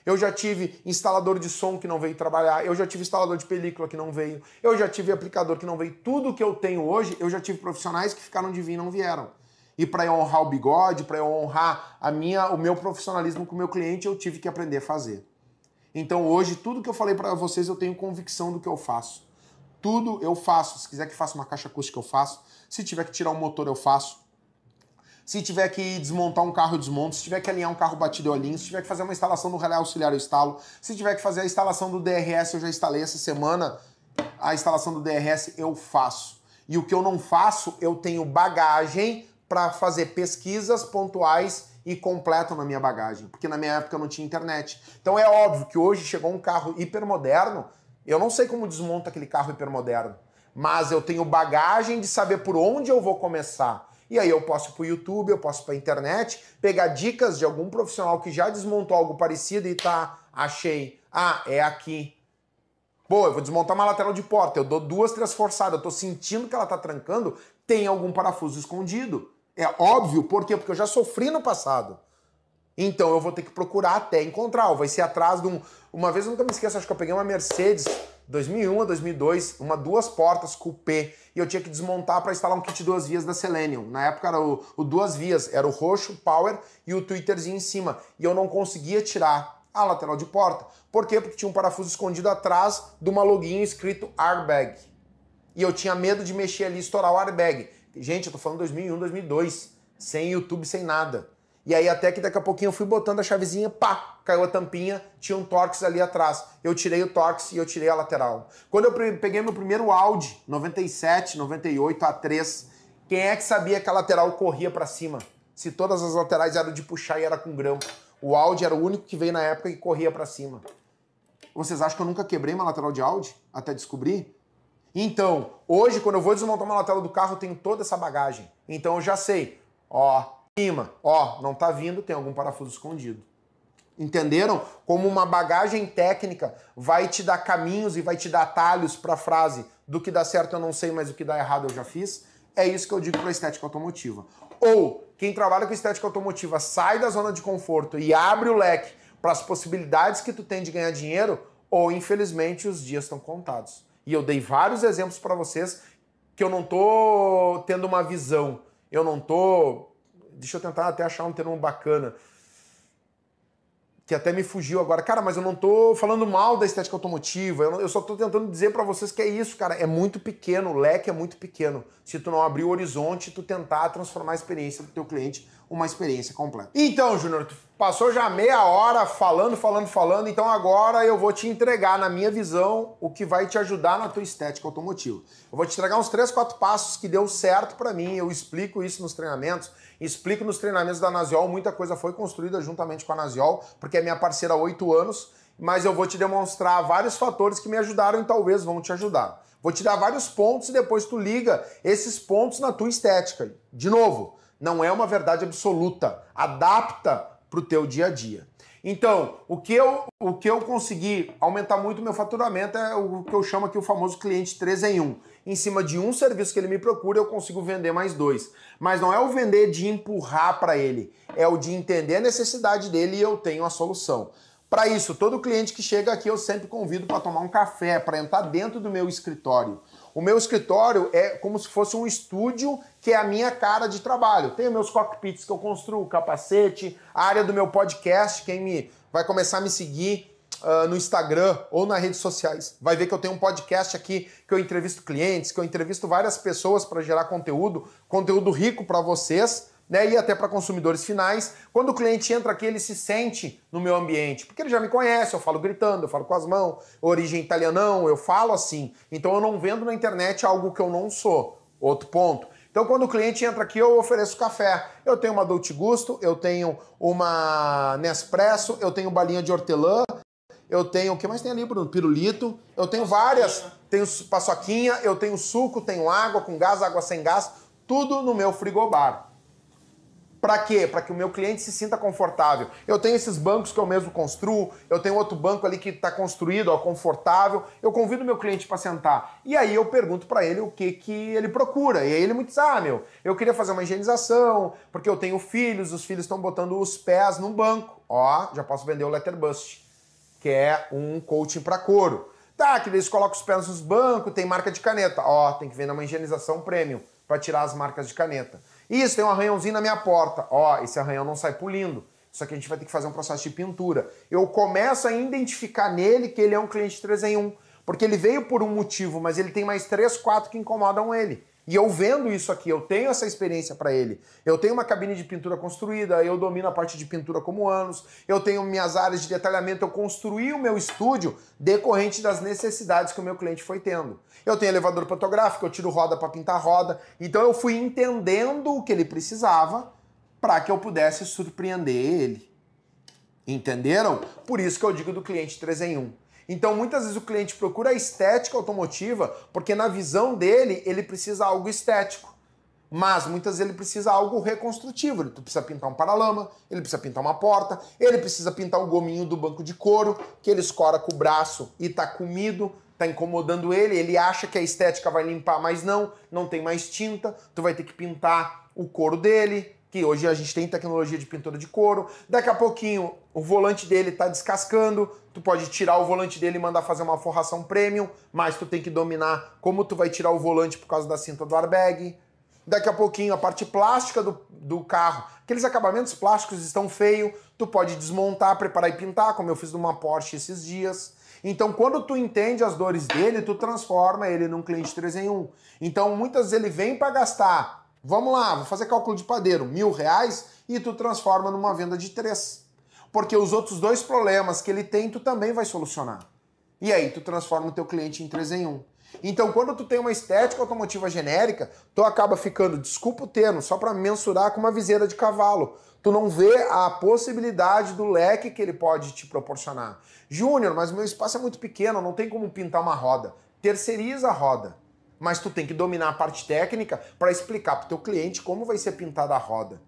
Eu já tive instalador de som que não veio trabalhar. Eu já tive instalador de película que não veio. Eu já tive aplicador que não veio. Tudo que eu tenho hoje, eu já tive profissionais que ficaram de vir e não vieram. E para eu honrar o bigode, para eu honrar o meu profissionalismo com o meu cliente, eu tive que aprender a fazer. Então hoje, tudo que eu falei para vocês, eu tenho convicção do que eu faço. Tudo eu faço. Se quiser que faça uma caixa acústica, eu faço. Se tiver que tirar um motor, eu faço. Se tiver que desmontar um carro, eu desmonto. Se tiver que alinhar um carro batido, eu alinho. Se tiver que fazer uma instalação do relé auxiliar, eu instalo. Se tiver que fazer a instalação do DRS, eu já instalei essa semana. A instalação do DRS eu faço. E o que eu não faço, eu tenho bagagem para fazer pesquisas pontuais e completo na minha bagagem. Porque na minha época eu não tinha internet. Então é óbvio que hoje chegou um carro hipermoderno. Eu não sei como desmonta aquele carro hipermoderno, mas eu tenho bagagem de saber por onde eu vou começar. E aí eu posso ir para o YouTube, eu posso ir para a internet, pegar dicas de algum profissional que já desmontou algo parecido e achei, é aqui. Pô, eu vou desmontar uma lateral de porta, eu dou 2, 3 forçadas, eu tô sentindo que ela tá trancando, tem algum parafuso escondido. É óbvio, por quê? Porque eu já sofri no passado. Então eu vou ter que procurar até encontrar. Ou vai ser atrás de um... Uma vez eu nunca me esqueço, acho que eu peguei uma Mercedes 2001 a 2002, uma 2 portas coupé, e eu tinha que desmontar para instalar um kit 2 vias da Selenium. Na época era o 2 vias, era o roxo, power e o tweeterzinho em cima. E eu não conseguia tirar a lateral de porta. Por quê? Porque tinha um parafuso escondido atrás de uma loguinho escrito airbag. E eu tinha medo de mexer ali e estourar o airbag. Gente, eu tô falando 2001, 2002, sem YouTube, sem nada. E aí até que daqui a pouquinho eu fui botando a chavezinha, pá, caiu a tampinha, tinha um Torx ali atrás. Eu tirei o Torx e eu tirei a lateral. Quando eu peguei meu primeiro Audi, 97, 98, A3, quem é que sabia que a lateral corria pra cima? Se todas as laterais eram de puxar e era com grampo. O Audi era o único que veio na época que corria pra cima. Vocês acham que eu nunca quebrei uma lateral de Audi até descobrir? Então, hoje quando eu vou desmontar uma lateral do carro, eu tenho toda essa bagagem. Então eu já sei, não tá vindo, tem algum parafuso escondido. Entenderam? Como uma bagagem técnica vai te dar caminhos e vai te dar atalhos para a frase do que dá certo eu não sei, mas o que dá errado eu já fiz. É isso que eu digo para estética automotiva. Ou quem trabalha com estética automotiva sai da zona de conforto e abre o leque para as possibilidades que tu tem de ganhar dinheiro, ou infelizmente os dias estão contados. E eu dei vários exemplos para vocês que eu não tô tendo uma visão, eu não tô... Deixa eu tentar até achar um termo bacana, que até me fugiu agora. Cara, mas eu não tô falando mal da estética automotiva, eu só tô tentando dizer pra vocês que é isso, cara, é muito pequeno, o leque é muito pequeno. Se tu não abrir o horizonte, tu tentar transformar a experiência do teu cliente uma experiência completa. Então, Júnior, tu passou já meia hora falando, então agora eu vou te entregar, na minha visão, o que vai te ajudar na tua estética automotiva. Eu vou te entregar uns 3, 4 passos que deu certo pra mim, eu explico isso nos treinamentos, explico nos treinamentos da Naziol, muita coisa foi construída juntamente com a Naziol, porque é minha parceira há 8 anos, mas eu vou te demonstrar vários fatores que me ajudaram e talvez vão te ajudar. Vou te dar vários pontos e depois tu liga esses pontos na tua estética. De novo, não é uma verdade absoluta, adapta pro teu dia a dia. Então, o que eu consegui aumentar muito meu faturamento é o que eu chamo aqui o famoso cliente 3 em 1. Em cima de um serviço que ele me procura, eu consigo vender mais 2. Mas não é o vender de empurrar para ele, é o de entender a necessidade dele e eu tenho a solução. Para isso, todo cliente que chega aqui eu sempre convido para tomar um café, para entrar dentro do meu escritório. O meu escritório é como se fosse um estúdio que é a minha cara de trabalho. Tenho meus cockpits que eu construo, capacete, a área do meu podcast, quem vai começar a me seguir no Instagram ou nas redes sociais vai ver que eu tenho um podcast aqui que eu entrevisto clientes, que eu entrevisto várias pessoas para gerar conteúdo rico para vocês, né, e até para consumidores finais. Quando o cliente entra aqui, ele se sente no meu ambiente, porque ele já me conhece, eu falo gritando, eu falo com as mãos, origem italianão, eu falo assim. Então eu não vendo na internet algo que eu não sou. Outro ponto, Então, quando o cliente entra aqui, eu ofereço café. Eu tenho uma Dolce Gusto, eu tenho uma Nespresso, eu tenho balinha de hortelã, eu tenho... O que mais tem ali, Bruno? Pirulito. Eu tenho várias. Tenho paçoquinha, eu tenho suco, tenho água com gás, água sem gás. Tudo no meu frigobar. Para quê? Para que o meu cliente se sinta confortável. Eu tenho esses bancos que eu mesmo construo, eu tenho outro banco ali que está construído, ó, confortável. Eu convido o meu cliente para sentar. E aí eu pergunto para ele o que ele procura. E aí ele me diz, eu queria fazer uma higienização, porque eu tenho filhos, os filhos estão botando os pés no banco. Ó, já posso vender o Letterbust, que é um coaching para couro. Tá, que eles colocam os pés nos bancos, tem marca de caneta. Ó, tem que vender uma higienização premium para tirar as marcas de caneta. Isso, tem um arranhãozinho na minha porta. Ó, esse arranhão não sai pulindo. Só que a gente vai ter que fazer um processo de pintura. Eu começo a identificar nele que ele é um cliente 3 em 1. Porque ele veio por um motivo, mas ele tem mais 3, 4 que incomodam ele. E eu vendo isso aqui, eu tenho essa experiência para ele. Eu tenho uma cabine de pintura construída, eu domino a parte de pintura como anos, eu tenho minhas áreas de detalhamento, eu construí o meu estúdio decorrente das necessidades que o meu cliente foi tendo. Eu tenho elevador fotográfico, eu tiro roda para pintar roda, então eu fui entendendo o que ele precisava para que eu pudesse surpreender ele. Entenderam? Por isso que eu digo do cliente 3 em 1. Então, muitas vezes o cliente procura a estética automotiva porque na visão dele, ele precisa algo estético. Mas, muitas vezes, ele precisa algo reconstrutivo. Ele precisa pintar um paralama, ele precisa pintar uma porta, ele precisa pintar o gominho do banco de couro, que ele escora com o braço e tá comido, tá incomodando ele, ele acha que a estética vai limpar, mas não tem mais tinta, tu vai ter que pintar o couro dele, que hoje a gente tem tecnologia de pintura de couro. Daqui a pouquinho o volante dele tá descascando, tu pode tirar o volante dele e mandar fazer uma forração premium, mas tu tem que dominar como tu vai tirar o volante por causa da cinta do airbag. Daqui a pouquinho a parte plástica do carro, aqueles acabamentos plásticos estão feios, tu pode desmontar, preparar e pintar, como eu fiz numa Porsche esses dias. Então, quando tu entende as dores dele, tu transforma ele num cliente 3 em 1. Então, muitas vezes ele vem para gastar, vamos lá, vou fazer cálculo de padeiro, R$1.000 e tu transforma numa venda de 3. Porque os outros 2 problemas que ele tem, tu também vai solucionar. E aí, tu transforma o teu cliente em 3 em 1. Então, quando tu tem uma estética automotiva genérica, tu acaba ficando, desculpa o termo, só para mensurar com uma viseira de cavalo. Tu não vê a possibilidade do leque que ele pode te proporcionar. Júnior, mas meu espaço é muito pequeno, não tem como pintar uma roda. Terceiriza a roda. Mas tu tem que dominar a parte técnica para explicar para o teu cliente como vai ser pintada a roda.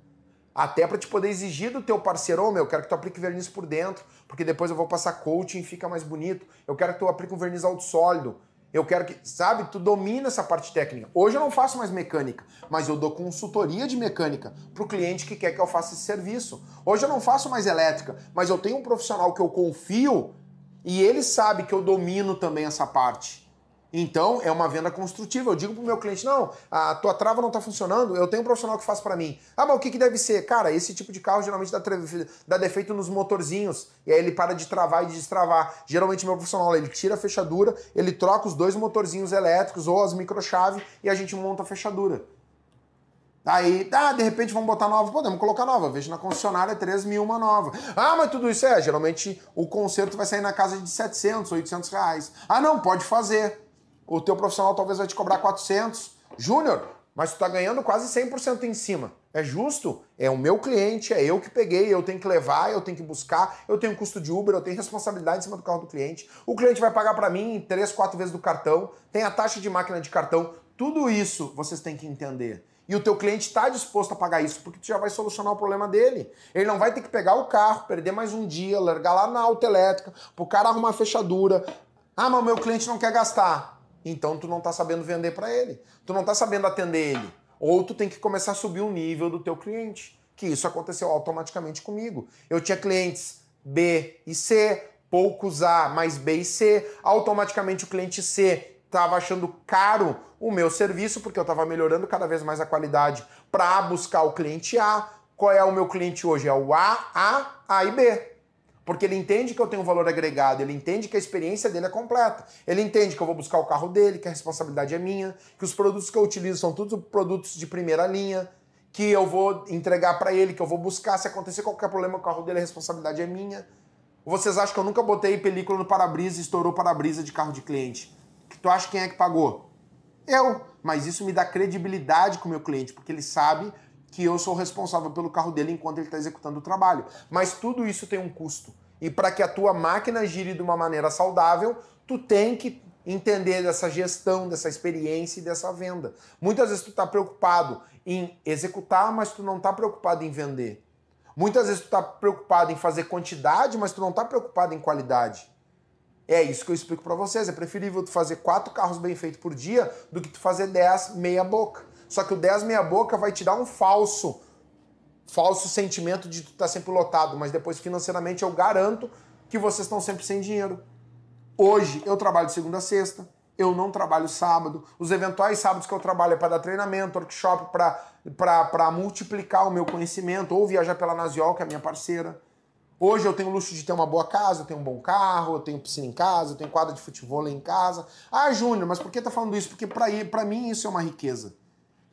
Até para te poder exigir do teu parceiro, eu quero que tu aplique verniz por dentro, porque depois eu vou passar coating e fica mais bonito. Eu quero que tu aplique um verniz alto sólido. Eu quero que, sabe, tu domina essa parte técnica. Hoje eu não faço mais mecânica, mas eu dou consultoria de mecânica para o cliente que quer que eu faça esse serviço. Hoje eu não faço mais elétrica, mas eu tenho um profissional que eu confio e ele sabe que eu domino também essa parte. Então, é uma venda construtiva. Eu digo pro meu cliente, não, a tua trava não tá funcionando, eu tenho um profissional que faz para mim. Ah, mas o que deve ser? Cara, esse tipo de carro geralmente dá defeito nos motorzinhos, e aí ele para de travar e de destravar. Geralmente meu profissional, ele tira a fechadura, ele troca os 2 motorzinhos elétricos ou as microchaves e a gente monta a fechadura. Aí, de repente vamos botar nova, podemos colocar nova, vejo na concessionária 3 mil uma nova. Ah, mas tudo isso geralmente o conserto vai sair na casa de 700, 800 reais. Ah, não, pode fazer. O teu profissional talvez vai te cobrar 400. Júnior, mas tu tá ganhando quase 100% em cima. É justo? É o meu cliente, é eu que peguei, eu tenho que levar, eu tenho que buscar, eu tenho custo de Uber, eu tenho responsabilidade em cima do carro do cliente. O cliente vai pagar para mim 3, 4 vezes do cartão, tem a taxa de máquina de cartão. Tudo isso vocês têm que entender. E o teu cliente está disposto a pagar isso, porque tu já vai solucionar o problema dele. Ele não vai ter que pegar o carro, perder mais um dia, largar lá na autoelétrica, pro cara arrumar a fechadura. Ah, mas o meu cliente não quer gastar. Então tu não tá sabendo vender para ele. Tu não tá sabendo atender ele. Ou tu tem que começar a subir o nível do teu cliente. Que isso aconteceu automaticamente comigo. Eu tinha clientes B e C, poucos A mais B e C. Automaticamente o cliente C estava achando caro o meu serviço, porque eu estava melhorando cada vez mais a qualidade para buscar o cliente A. Qual é o meu cliente hoje? É o A e B. Porque ele entende que eu tenho um valor agregado, ele entende que a experiência dele é completa. Ele entende que eu vou buscar o carro dele, que a responsabilidade é minha, que os produtos que eu utilizo são todos produtos de primeira linha, que eu vou entregar para ele, que eu vou buscar. Se acontecer qualquer problema com o carro dele, a responsabilidade é minha. Vocês acham que eu nunca botei película no para-brisa e estourou para-brisa de carro de cliente? Tu acha quem é que pagou? Mas isso me dá credibilidade com o meu cliente, porque ele sabe que eu sou responsável pelo carro dele enquanto ele está executando o trabalho. Mas tudo isso tem um custo. E para que a tua máquina gire de uma maneira saudável, tu tem que entender dessa gestão, dessa experiência e dessa venda. Muitas vezes tu está preocupado em executar, mas tu não está preocupado em vender. Muitas vezes tu está preocupado em fazer quantidade, mas tu não está preocupado em qualidade. É isso que eu explico para vocês. É preferível tu fazer 4 carros bem feitos por dia do que tu fazer 10 meia boca. Só que o 10 meia boca vai te dar um falso sentimento de tu estar sempre lotado, mas depois financeiramente eu garanto que vocês estão sempre sem dinheiro. Hoje eu trabalho de segunda a sexta, eu não trabalho sábado. Os eventuais sábados que eu trabalho é para dar treinamento, workshop, para multiplicar o meu conhecimento, ou viajar pela Nasiol, que é a minha parceira. Hoje eu tenho o luxo de ter uma boa casa, eu tenho um bom carro, eu tenho piscina em casa, eu tenho quadra de futebol em casa. Ah, Júnior, mas por que tá falando isso? Porque para mim isso é uma riqueza.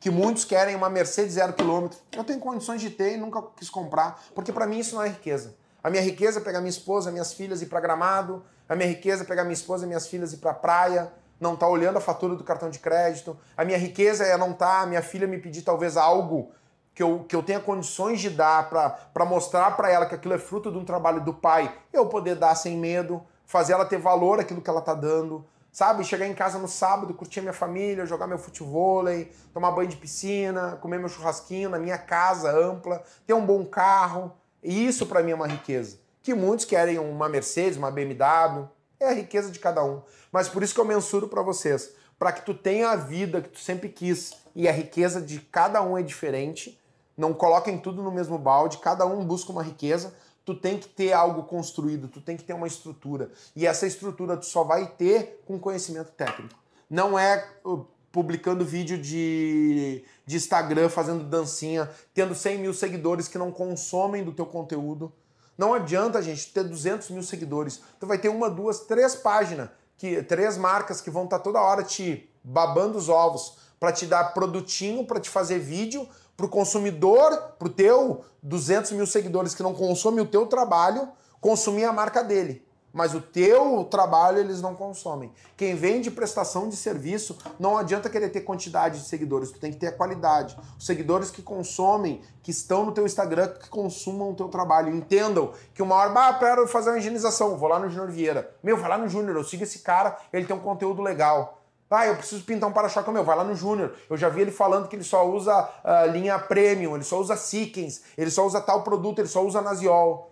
Que muitos querem uma Mercedes 0 km. Eu tenho condições de ter e nunca quis comprar, porque para mim isso não é riqueza. A minha riqueza é pegar minha esposa, minhas filhas e ir para Gramado. A minha riqueza é pegar minha esposa e minhas filhas e ir para praia. Não tá olhando a fatura do cartão de crédito. A minha riqueza é não tá, minha filha me pedir talvez algo que eu tenha condições de dar para mostrar para ela que aquilo é fruto de um trabalho do pai, eu poder dar sem medo, fazer ela ter valor aquilo que ela tá dando, sabe? Chegar em casa no sábado, curtir a minha família, jogar meu futevôlei, tomar banho de piscina, comer meu churrasquinho na minha casa ampla, ter um bom carro. E isso para mim é uma riqueza. Que muitos querem uma Mercedes, uma BMW, é a riqueza de cada um. Mas por isso que eu mensuro para vocês, para que tu tenha a vida que tu sempre quis e a riqueza de cada um é diferente. Não coloquem tudo no mesmo balde, cada um busca uma riqueza, tu tem que ter algo construído, tu tem que ter uma estrutura. E essa estrutura tu só vai ter com conhecimento técnico. Não é publicando vídeo de Instagram, fazendo dancinha, tendo 100 mil seguidores que não consomem do teu conteúdo. Não adianta, gente, ter 200 mil seguidores. Tu vai ter 1, 2, 3 páginas, 3 marcas que vão estar toda hora te babando os ovos para te dar produtinho, para te fazer vídeo, para o consumidor, para o teu 200 mil seguidores que não consomem o teu trabalho, consumir a marca dele. Mas o teu trabalho eles não consomem. Quem vende prestação de serviço, não adianta querer ter quantidade de seguidores, tu tem que ter a qualidade. Os seguidores que consomem, que estão no teu Instagram, que consumam o teu trabalho. Entendam que uma hora, quero fazer uma higienização, vou lá no Júnior Vieira. Vai lá no Júnior, eu sigo esse cara, ele tem um conteúdo legal. Eu preciso pintar um para-choque, vai lá no Júnior. Eu já vi ele falando que ele só usa linha Premium, ele só usa Seekins, ele só usa tal produto, ele só usa Nasiol.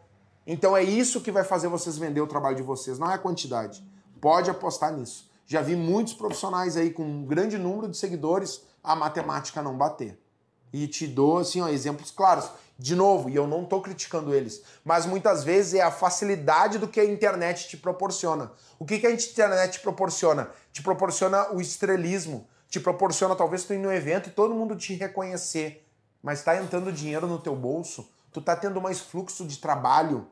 Então é isso que vai fazer vocês vender o trabalho de vocês, não é a quantidade. Pode apostar nisso. Já vi muitos profissionais aí com um grande número de seguidores, a matemática não bater. E te dou assim, exemplos claros. De novo, e eu não estou criticando eles, mas muitas vezes é a facilidade do que a internet te proporciona. O que a internet te proporciona? Te proporciona o estrelismo, te proporciona talvez tu ir no evento e todo mundo te reconhecer, mas está entrando dinheiro no teu bolso, tu está tendo mais fluxo de trabalho,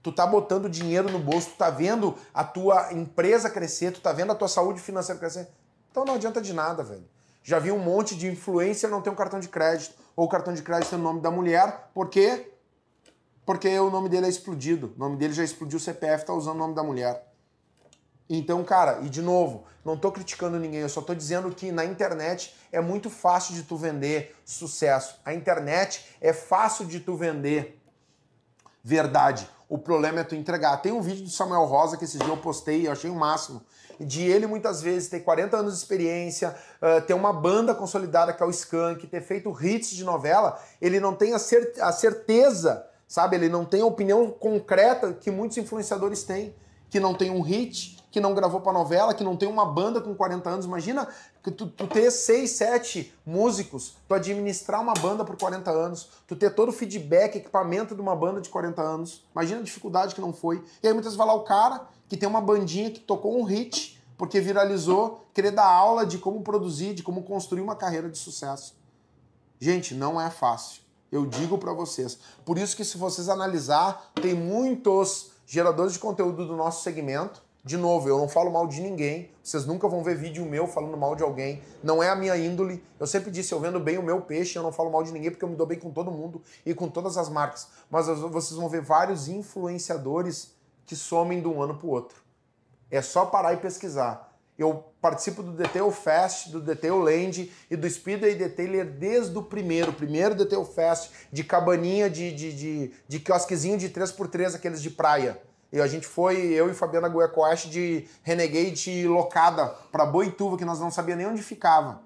tu tá botando dinheiro no bolso, tu tá vendo a tua empresa crescer, tu tá vendo a tua saúde financeira crescer. Então não adianta de nada, velho. Já vi um monte de influencer não ter um cartão de crédito, ou o cartão de crédito é o nome da mulher, por quê? Porque o nome dele é explodido, o nome dele já explodiu, o CPF tá usando o nome da mulher. Então, cara, e de novo, não tô criticando ninguém, eu só tô dizendo que na internet é muito fácil de tu vender sucesso. A internet é fácil de tu vender verdade. O problema é tu entregar. Tem um vídeo do Samuel Rosa que esses dias eu postei, eu achei o máximo, de ele muitas vezes ter 40 anos de experiência, ter uma banda consolidada que é o Skank, ter feito hits de novela, ele não tem a certeza, sabe? Ele não tem a opinião concreta que muitos influenciadores têm, que não tem um hit, que não gravou pra novela, que não tem uma banda com 40 anos. Imagina que tu ter 6, 7 músicos, tu administrar uma banda por 40 anos, tu ter todo o feedback, equipamento de uma banda de 40 anos. Imagina a dificuldade que não foi. E aí muitas vezes vai lá o cara que tem uma bandinha que tocou um hit, porque viralizou, querer dar aula de como produzir, de como construir uma carreira de sucesso. Gente, não é fácil. Eu digo pra vocês. Por isso que se vocês analisar, tem muitos geradores de conteúdo do nosso segmento. De novo, eu não falo mal de ninguém, vocês nunca vão ver vídeo meu falando mal de alguém, não é a minha índole. Eu sempre disse, eu vendo bem o meu peixe, eu não falo mal de ninguém porque eu me dou bem com todo mundo e com todas as marcas. Mas vocês vão ver vários influenciadores que somem de um ano pro outro. É só parar e pesquisar. Eu participo do Detail Fest, do Detail Land e do Speedway Detailer desde o primeiro Detail Fest, de cabaninha, de quiosquezinho de 3x3, aqueles de praia. E a gente foi, eu e Fabiana Guecoeste, de Renegade locada para Boituva, que nós não sabíamos nem onde ficava,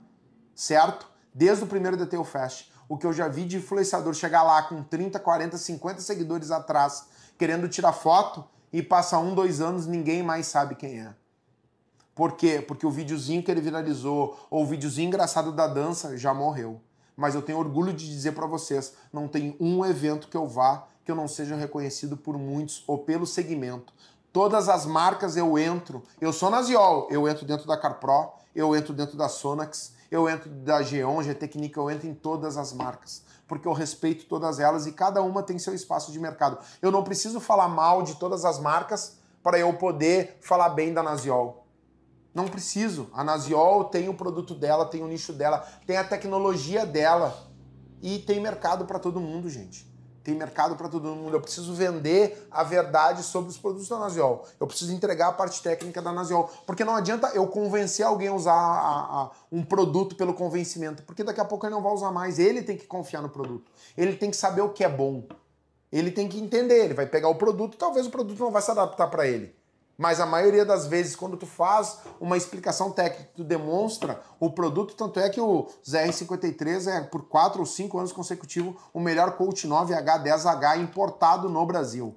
certo? Desde o primeiro Detail Fest. O que eu já vi de influenciador chegar lá com 30, 40, 50 seguidores atrás, querendo tirar foto, e passa 1, 2 anos, ninguém mais sabe quem é. Por quê? Porque o videozinho que ele viralizou, ou o videozinho engraçado da dança, já morreu. Mas eu tenho orgulho de dizer para vocês, não tem um evento que eu vá que eu não seja reconhecido por muitos ou pelo segmento. Todas as marcas eu entro. Eu sou na Ziol, eu entro dentro da CarPro, eu entro dentro da Sonax, eu entro da Geon, G-Tecnica, eu entro em todas as marcas. Porque eu respeito todas elas e cada uma tem seu espaço de mercado. Eu não preciso falar mal de todas as marcas para eu poder falar bem da Naziol. Não preciso. A Naziol tem o produto dela, tem o nicho dela, tem a tecnologia dela e tem mercado para todo mundo, gente. Tem mercado para todo mundo. Eu preciso vender a verdade sobre os produtos da Naziol. Eu preciso entregar a parte técnica da Naziol. Porque não adianta eu convencer alguém a usar um produto pelo convencimento, porque daqui a pouco ele não vai usar mais. Ele tem que confiar no produto. Ele tem que saber o que é bom. Ele tem que entender. Ele vai pegar o produto, talvez o produto não vai se adaptar para ele. Mas a maioria das vezes, quando tu faz uma explicação técnica, tu demonstra o produto, tanto é que o ZR53 é, por 4 ou 5 anos consecutivos, o melhor Coach 9H10H importado no Brasil.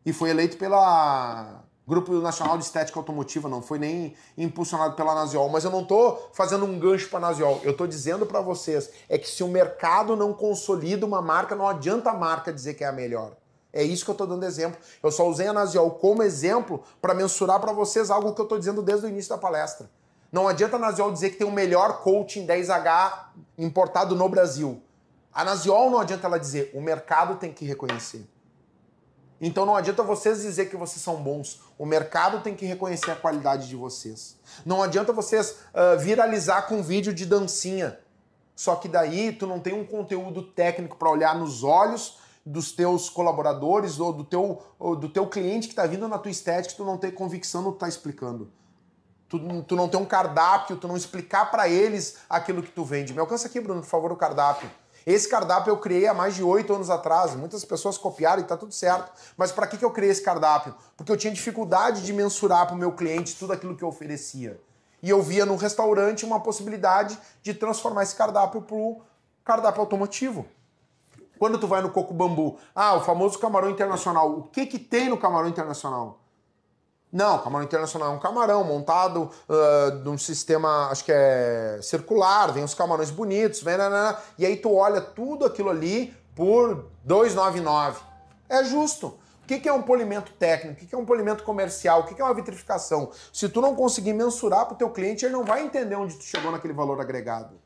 E foi eleito pela Grupo Nacional de Estética Automotiva, não foi nem impulsionado pela Naziol. Mas eu não estou fazendo um gancho para a Naziol, eu estou dizendo para vocês, é que se o mercado não consolida uma marca, não adianta a marca dizer que é a melhor. É isso que eu estou dando exemplo. Eu só usei a Naziol como exemplo para mensurar para vocês algo que eu estou dizendo desde o início da palestra. Não adianta a Naziol dizer que tem o melhor coaching 10H importado no Brasil. A Naziol não adianta ela dizer, o mercado tem que reconhecer. Então não adianta vocês dizer que vocês são bons. O mercado tem que reconhecer a qualidade de vocês. Não adianta vocês viralizar com vídeo de dancinha. Só que daí tu não tem um conteúdo técnico para olhar nos olhos dos teus colaboradores ou do teu cliente que está vindo na tua estética, tu não ter convicção no que tá explicando. Tu não ter um cardápio, tu não explicar para eles aquilo que tu vende. Me alcança aqui, Bruno, por favor, o cardápio. Esse cardápio eu criei há mais de 8 anos atrás. Muitas pessoas copiaram e tá tudo certo. Mas para que eu criei esse cardápio? Porque eu tinha dificuldade de mensurar para o meu cliente tudo aquilo que eu oferecia. E eu via no restaurante uma possibilidade de transformar esse cardápio para o cardápio automotivo. Quando tu vai no Coco Bambu, o famoso camarão internacional, o que que tem no camarão internacional? Não, o camarão internacional é um camarão montado num sistema, acho que é circular, vem os camarões bonitos, e aí tu olha tudo aquilo ali por R$ 2,99. É justo. O que é um polimento técnico? O que é um polimento comercial? O que é uma vitrificação? Se tu não conseguir mensurar para o teu cliente, ele não vai entender onde tu chegou naquele valor agregado.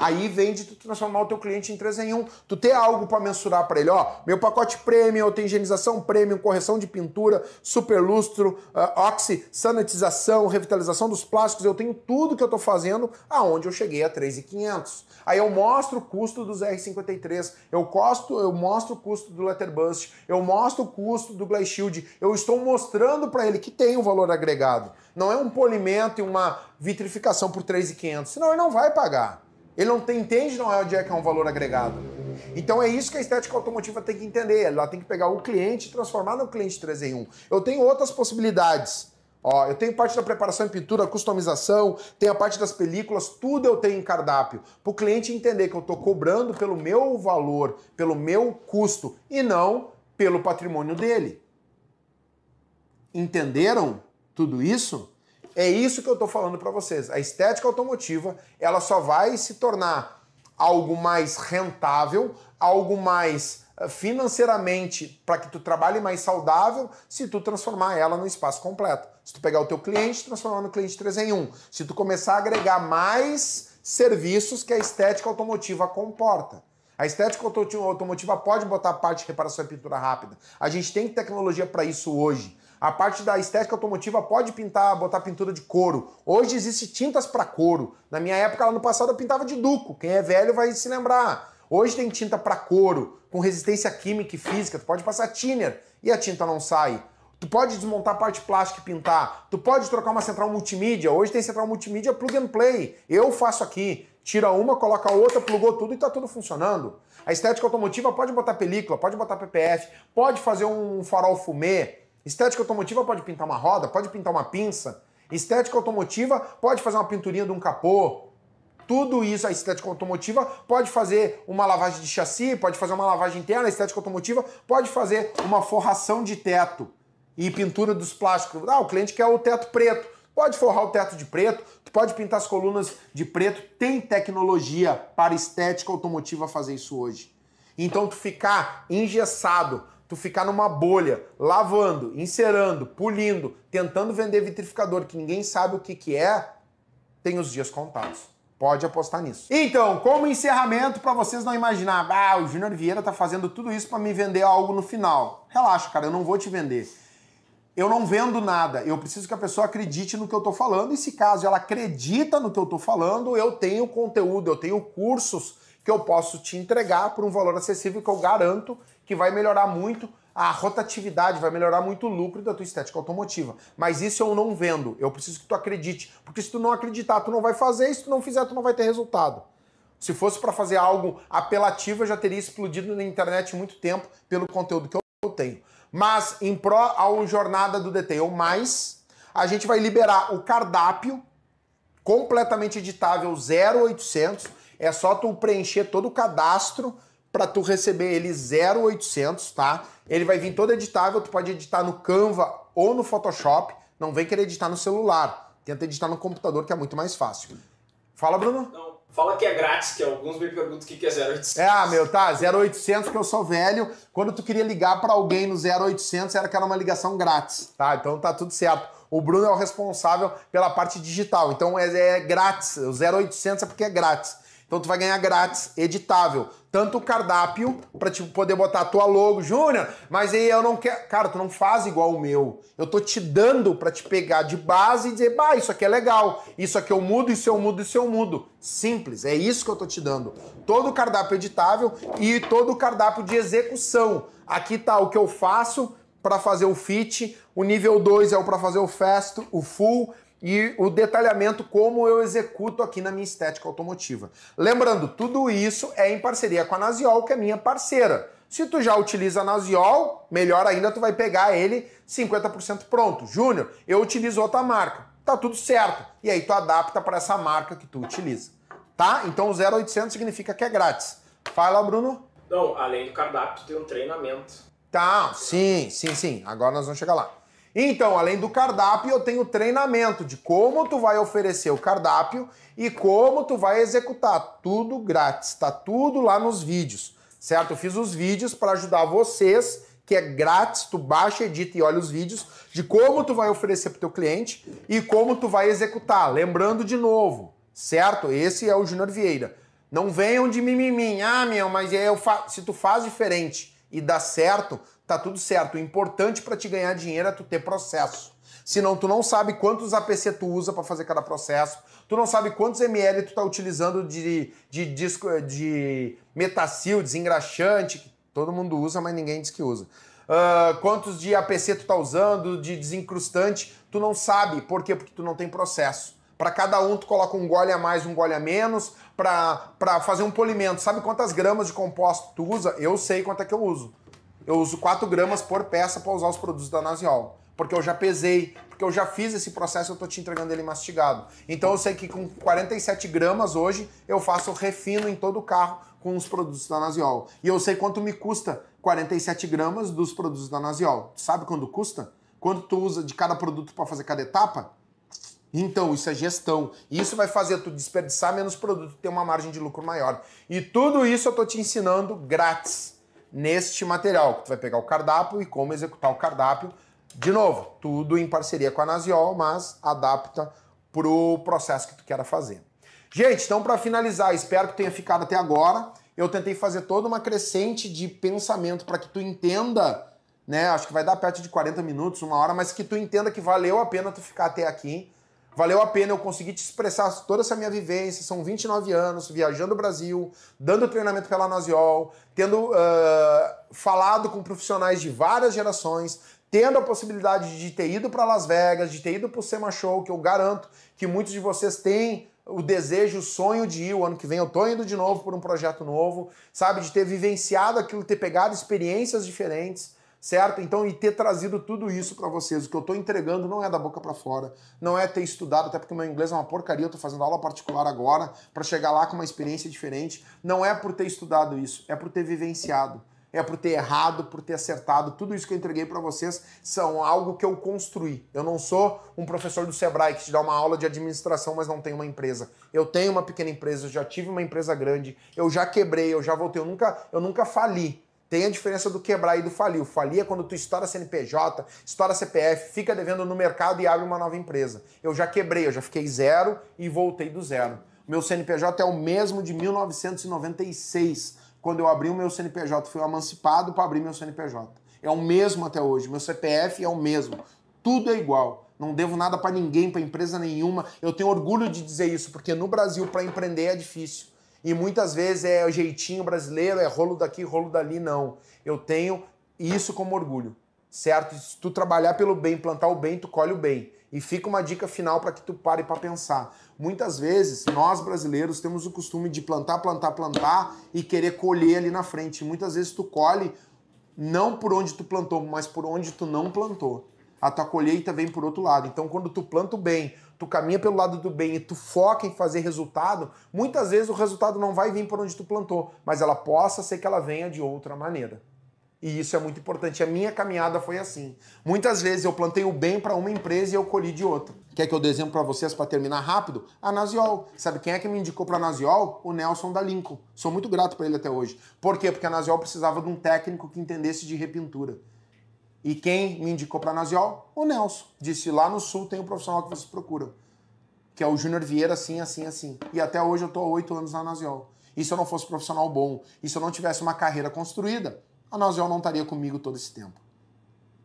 Aí vem de tu transformar o teu cliente em 3 em 1. Tu ter algo para mensurar para ele, meu pacote premium, eu tenho higienização premium, correção de pintura, super lustro, oxi, sanitização, revitalização dos plásticos, eu tenho tudo que eu tô fazendo aonde eu cheguei a 3.500. Aí eu mostro o custo do ZR53, eu mostro o custo do Letterbust, eu mostro o custo do Glass Shield, eu estou mostrando para ele que tem um valor agregado. Não é um polimento e uma vitrificação por 3.500, senão ele não vai pagar. Ele não entende onde é que é um valor agregado. Então é isso que a estética automotiva tem que entender. Ela tem que pegar o cliente e transformar no cliente 3 em 1. Eu tenho outras possibilidades. Eu tenho parte da preparação em pintura, customização, tenho a parte das películas, tudo eu tenho em cardápio. Para o cliente entender que eu estou cobrando pelo meu valor, pelo meu custo e não pelo patrimônio dele. Entenderam tudo isso? É isso que eu estou falando para vocês. A estética automotiva, ela só vai se tornar algo mais rentável, algo mais financeiramente para que tu trabalhe mais saudável, se tu transformar ela no espaço completo. Se tu pegar o teu cliente e transformar no cliente 3 em 1. Se tu começar a agregar mais serviços que a estética automotiva comporta. A estética automotiva pode botar a parte de reparação e pintura rápida. A gente tem tecnologia para isso hoje. A parte da estética automotiva pode botar pintura de couro. Hoje existe tintas para couro. Na minha época, lá no passado, eu pintava de duco. Quem é velho vai se lembrar. Hoje tem tinta para couro, com resistência química e física. Tu pode passar thinner e a tinta não sai. Tu pode desmontar a parte plástica e pintar. Tu pode trocar uma central multimídia. Hoje tem central multimídia plug and play. Eu faço aqui. Tira uma, coloca a outra, plugou tudo e tá tudo funcionando. A estética automotiva pode botar película, pode botar PPF, pode fazer um farol fumê. Estética automotiva pode pintar uma roda, pode pintar uma pinça. Estética automotiva pode fazer uma pinturinha de um capô. Tudo isso, a estética automotiva pode fazer uma lavagem de chassi, pode fazer uma lavagem interna. A estética automotiva pode fazer uma forração de teto e pintura dos plásticos. Ah, o cliente quer o teto preto. Pode forrar o teto de preto, tu pode pintar as colunas de preto. Tem tecnologia para estética automotiva fazer isso hoje. Então tu ficar engessado, tu ficar numa bolha, lavando, encerando, polindo, tentando vender vitrificador que ninguém sabe o que é, tem os dias contados. Pode apostar nisso. Então, como encerramento, para vocês não imaginarem, o Júnior Vieira tá fazendo tudo isso para me vender algo no final. Relaxa, cara, eu não vou te vender. Eu não vendo nada, eu preciso que a pessoa acredite no que eu tô falando, e se caso ela acredita no que eu tô falando, eu tenho conteúdo, eu tenho cursos que eu posso te entregar por um valor acessível que eu garanto que vai melhorar muito a rotatividade, vai melhorar muito o lucro da tua estética automotiva. Mas isso eu não vendo, eu preciso que tu acredite, porque se tu não acreditar, tu não vai fazer, e se tu não fizer, tu não vai ter resultado. Se fosse para fazer algo apelativo, eu já teria explodido na internet há muito tempo pelo conteúdo que eu tenho. Mas em pró ao Jornada do Detail Mais, a gente vai liberar o cardápio completamente editável 0800. É só tu preencher todo o cadastro para tu receber ele 0800, tá? Ele vai vir todo editável, tu pode editar no Canva ou no Photoshop. Não vem querer editar no celular. Tenta editar no computador, que é muito mais fácil. Fala, Bruno. Não, fala que é grátis, que alguns me perguntam o que é 0800. Tá, 0800 porque eu sou velho. Quando tu queria ligar para alguém no 0800, era que era uma ligação grátis, tá? Então tá tudo certo. O Bruno é o responsável pela parte digital, então é grátis. O 0800 é porque é grátis. Então tu vai ganhar grátis, editável. Tanto o cardápio, pra te poder botar a tua logo. Júnior, mas aí eu não quero... Cara, tu não faz igual o meu. Eu tô te dando pra te pegar de base e dizer, bah, isso aqui é legal. Isso aqui eu mudo, isso eu mudo, isso eu mudo. Simples, é isso que eu tô te dando. Todo o cardápio editável e todo o cardápio de execução. Aqui tá o que eu faço para fazer o fit. O nível 2 é o para fazer o fast, o full... e o detalhamento como eu executo aqui na minha estética automotiva. Lembrando, tudo isso é em parceria com a Naziol, que é minha parceira. Se tu já utiliza a Naziol, melhor ainda, tu vai pegar ele 50% pronto. Júnior, eu utilizo outra marca. Tá tudo certo. E aí tu adapta para essa marca que tu utiliza. Tá? Então o 0800 significa que é grátis. Fala, Bruno. Não, além do cardápio, tu tem um treinamento. Tá, sim. Agora nós vamos chegar lá. Então, além do cardápio, eu tenho treinamento de como tu vai oferecer o cardápio e como tu vai executar. Tudo grátis, tá tudo lá nos vídeos, certo? Eu fiz os vídeos para ajudar vocês, que é grátis, tu baixa, edita e olha os vídeos de como tu vai oferecer pro teu cliente e como tu vai executar. Lembrando de novo, certo? Esse é o Júnior Vieira. Não venham de mimimi, mas se tu faz diferente e dá certo, tá tudo certo. O importante para te ganhar dinheiro é tu ter processo. Senão tu não sabe quantos APC tu usa para fazer cada processo, tu não sabe quantos ml tu tá utilizando de metacil, desengraxante, que todo mundo usa, mas ninguém diz que usa. Quantos de APC tu tá usando, de desencrustante, tu não sabe. Por quê? Porque tu não tem processo. Para cada um tu coloca um gole a mais, um gole a menos, para fazer um polimento. Sabe quantas gramas de composto tu usa? Eu sei quanto é que eu uso. Eu uso 4 gramas por peça para usar os produtos da Naziol. Porque eu já pesei, porque eu já fiz esse processo, eu tô te entregando ele mastigado. Então eu sei que com 47 gramas hoje, eu faço refino em todo o carro com os produtos da Naziol. E eu sei quanto me custa 47 gramas dos produtos da Naziol. Sabe quanto custa? Quanto tu usa de cada produto para fazer cada etapa? Então, isso é gestão. Isso vai fazer tu desperdiçar menos produto e ter uma margem de lucro maior. E tudo isso eu tô te ensinando grátis neste material, que tu vai pegar o cardápio e como executar o cardápio. De novo, tudo em parceria com a Naziol, mas adapta pro processo que tu queira fazer. Gente, então para finalizar, espero que tenha ficado até agora. Eu tentei fazer toda uma crescente de pensamento para que tu entenda, né? Acho que vai dar perto de 40 minutos, 1 hora, mas que tu entenda que valeu a pena tu ficar até aqui. Valeu a pena eu conseguir te expressar toda essa minha vivência. São 29 anos viajando o Brasil, dando treinamento pela Naziol, tendo falado com profissionais de várias gerações, tendo a possibilidade de ter ido para Las Vegas, de ter ido para o SEMA Show, que eu garanto que muitos de vocês têm o desejo, o sonho de ir, o ano que vem eu tô indo de novo por um projeto novo, sabe, de ter vivenciado aquilo, ter pegado experiências diferentes, certo? Então, e ter trazido tudo isso para vocês. O que eu tô entregando não é da boca para fora, não é ter estudado, até porque meu inglês é uma porcaria, eu tô fazendo aula particular agora para chegar lá com uma experiência diferente. Não é por ter estudado isso, é por ter vivenciado. É por ter errado, por ter acertado. Tudo isso que eu entreguei para vocês são algo que eu construí. Eu não sou um professor do Sebrae que te dá uma aula de administração, mas não tem uma empresa. Eu tenho uma pequena empresa, eu já tive uma empresa grande, eu já quebrei, eu já voltei, eu nunca fali. Tem a diferença do quebrar e do falir. O falir é quando tu estoura CNPJ, estoura CPF, fica devendo no mercado e abre uma nova empresa. Eu já quebrei, eu já fiquei zero e voltei do zero. Meu CNPJ é o mesmo de 1996. Quando eu abri o meu CNPJ, fui emancipado para abrir meu CNPJ. É o mesmo até hoje. Meu CPF é o mesmo. Tudo é igual. Não devo nada para ninguém, para empresa nenhuma. Eu tenho orgulho de dizer isso, porque no Brasil, para empreender é difícil. E muitas vezes é o jeitinho brasileiro, é rolo daqui, rolo dali. Não. Eu tenho isso como orgulho, certo? Se tu trabalhar pelo bem, plantar o bem, tu colhe o bem. E fica uma dica final para que tu pare para pensar. Muitas vezes, nós brasileiros temos o costume de plantar, plantar, plantar e querer colher ali na frente. Muitas vezes tu colhe não por onde tu plantou, mas por onde tu não plantou. A tua colheita vem por outro lado. Então, quando tu planta o bem, tu caminha pelo lado do bem e tu foca em fazer resultado, muitas vezes o resultado não vai vir por onde tu plantou, mas ela possa ser que ela venha de outra maneira. E isso é muito importante. A minha caminhada foi assim. Muitas vezes eu plantei o bem para uma empresa e eu colhi de outra. Quer que eu dê exemplo para vocês para terminar rápido? A Naziol. Sabe quem é que me indicou para a Naziol? O Nelson da Lincoln. Sou muito grato para ele até hoje. Por quê? Porque a Naziol precisava de um técnico que entendesse de repintura. E quem me indicou para a Naziol? O Nelson. Disse, lá no Sul tem um profissional que vocês procuram, que é o Júnior Vieira, assim, assim, assim. E até hoje eu estou há 8 anos na Naziol. E se eu não fosse profissional bom, e se eu não tivesse uma carreira construída, a Naziol não estaria comigo todo esse tempo.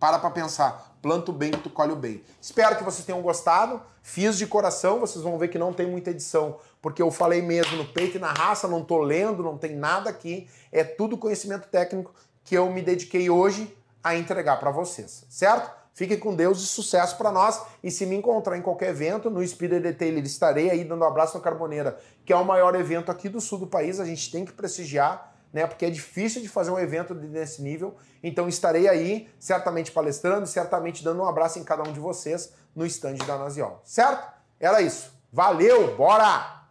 Para pensar, planta o bem que tu colhe o bem. Espero que vocês tenham gostado, fiz de coração, vocês vão ver que não tem muita edição, porque eu falei mesmo no peito e na raça, não tô lendo, não tem nada aqui, é tudo conhecimento técnico que eu me dediquei hoje a entregar para vocês, certo? Fiquem com Deus e sucesso para nós. E se me encontrar em qualquer evento, no Speed Detailer, estarei aí dando um abraço na Carboneira, que é o maior evento aqui do sul do país, a gente tem que prestigiar, né? Porque é difícil de fazer um evento desse nível. Então estarei aí, certamente palestrando, certamente dando um abraço em cada um de vocês no stand da Naziol, certo? Era isso. Valeu, bora!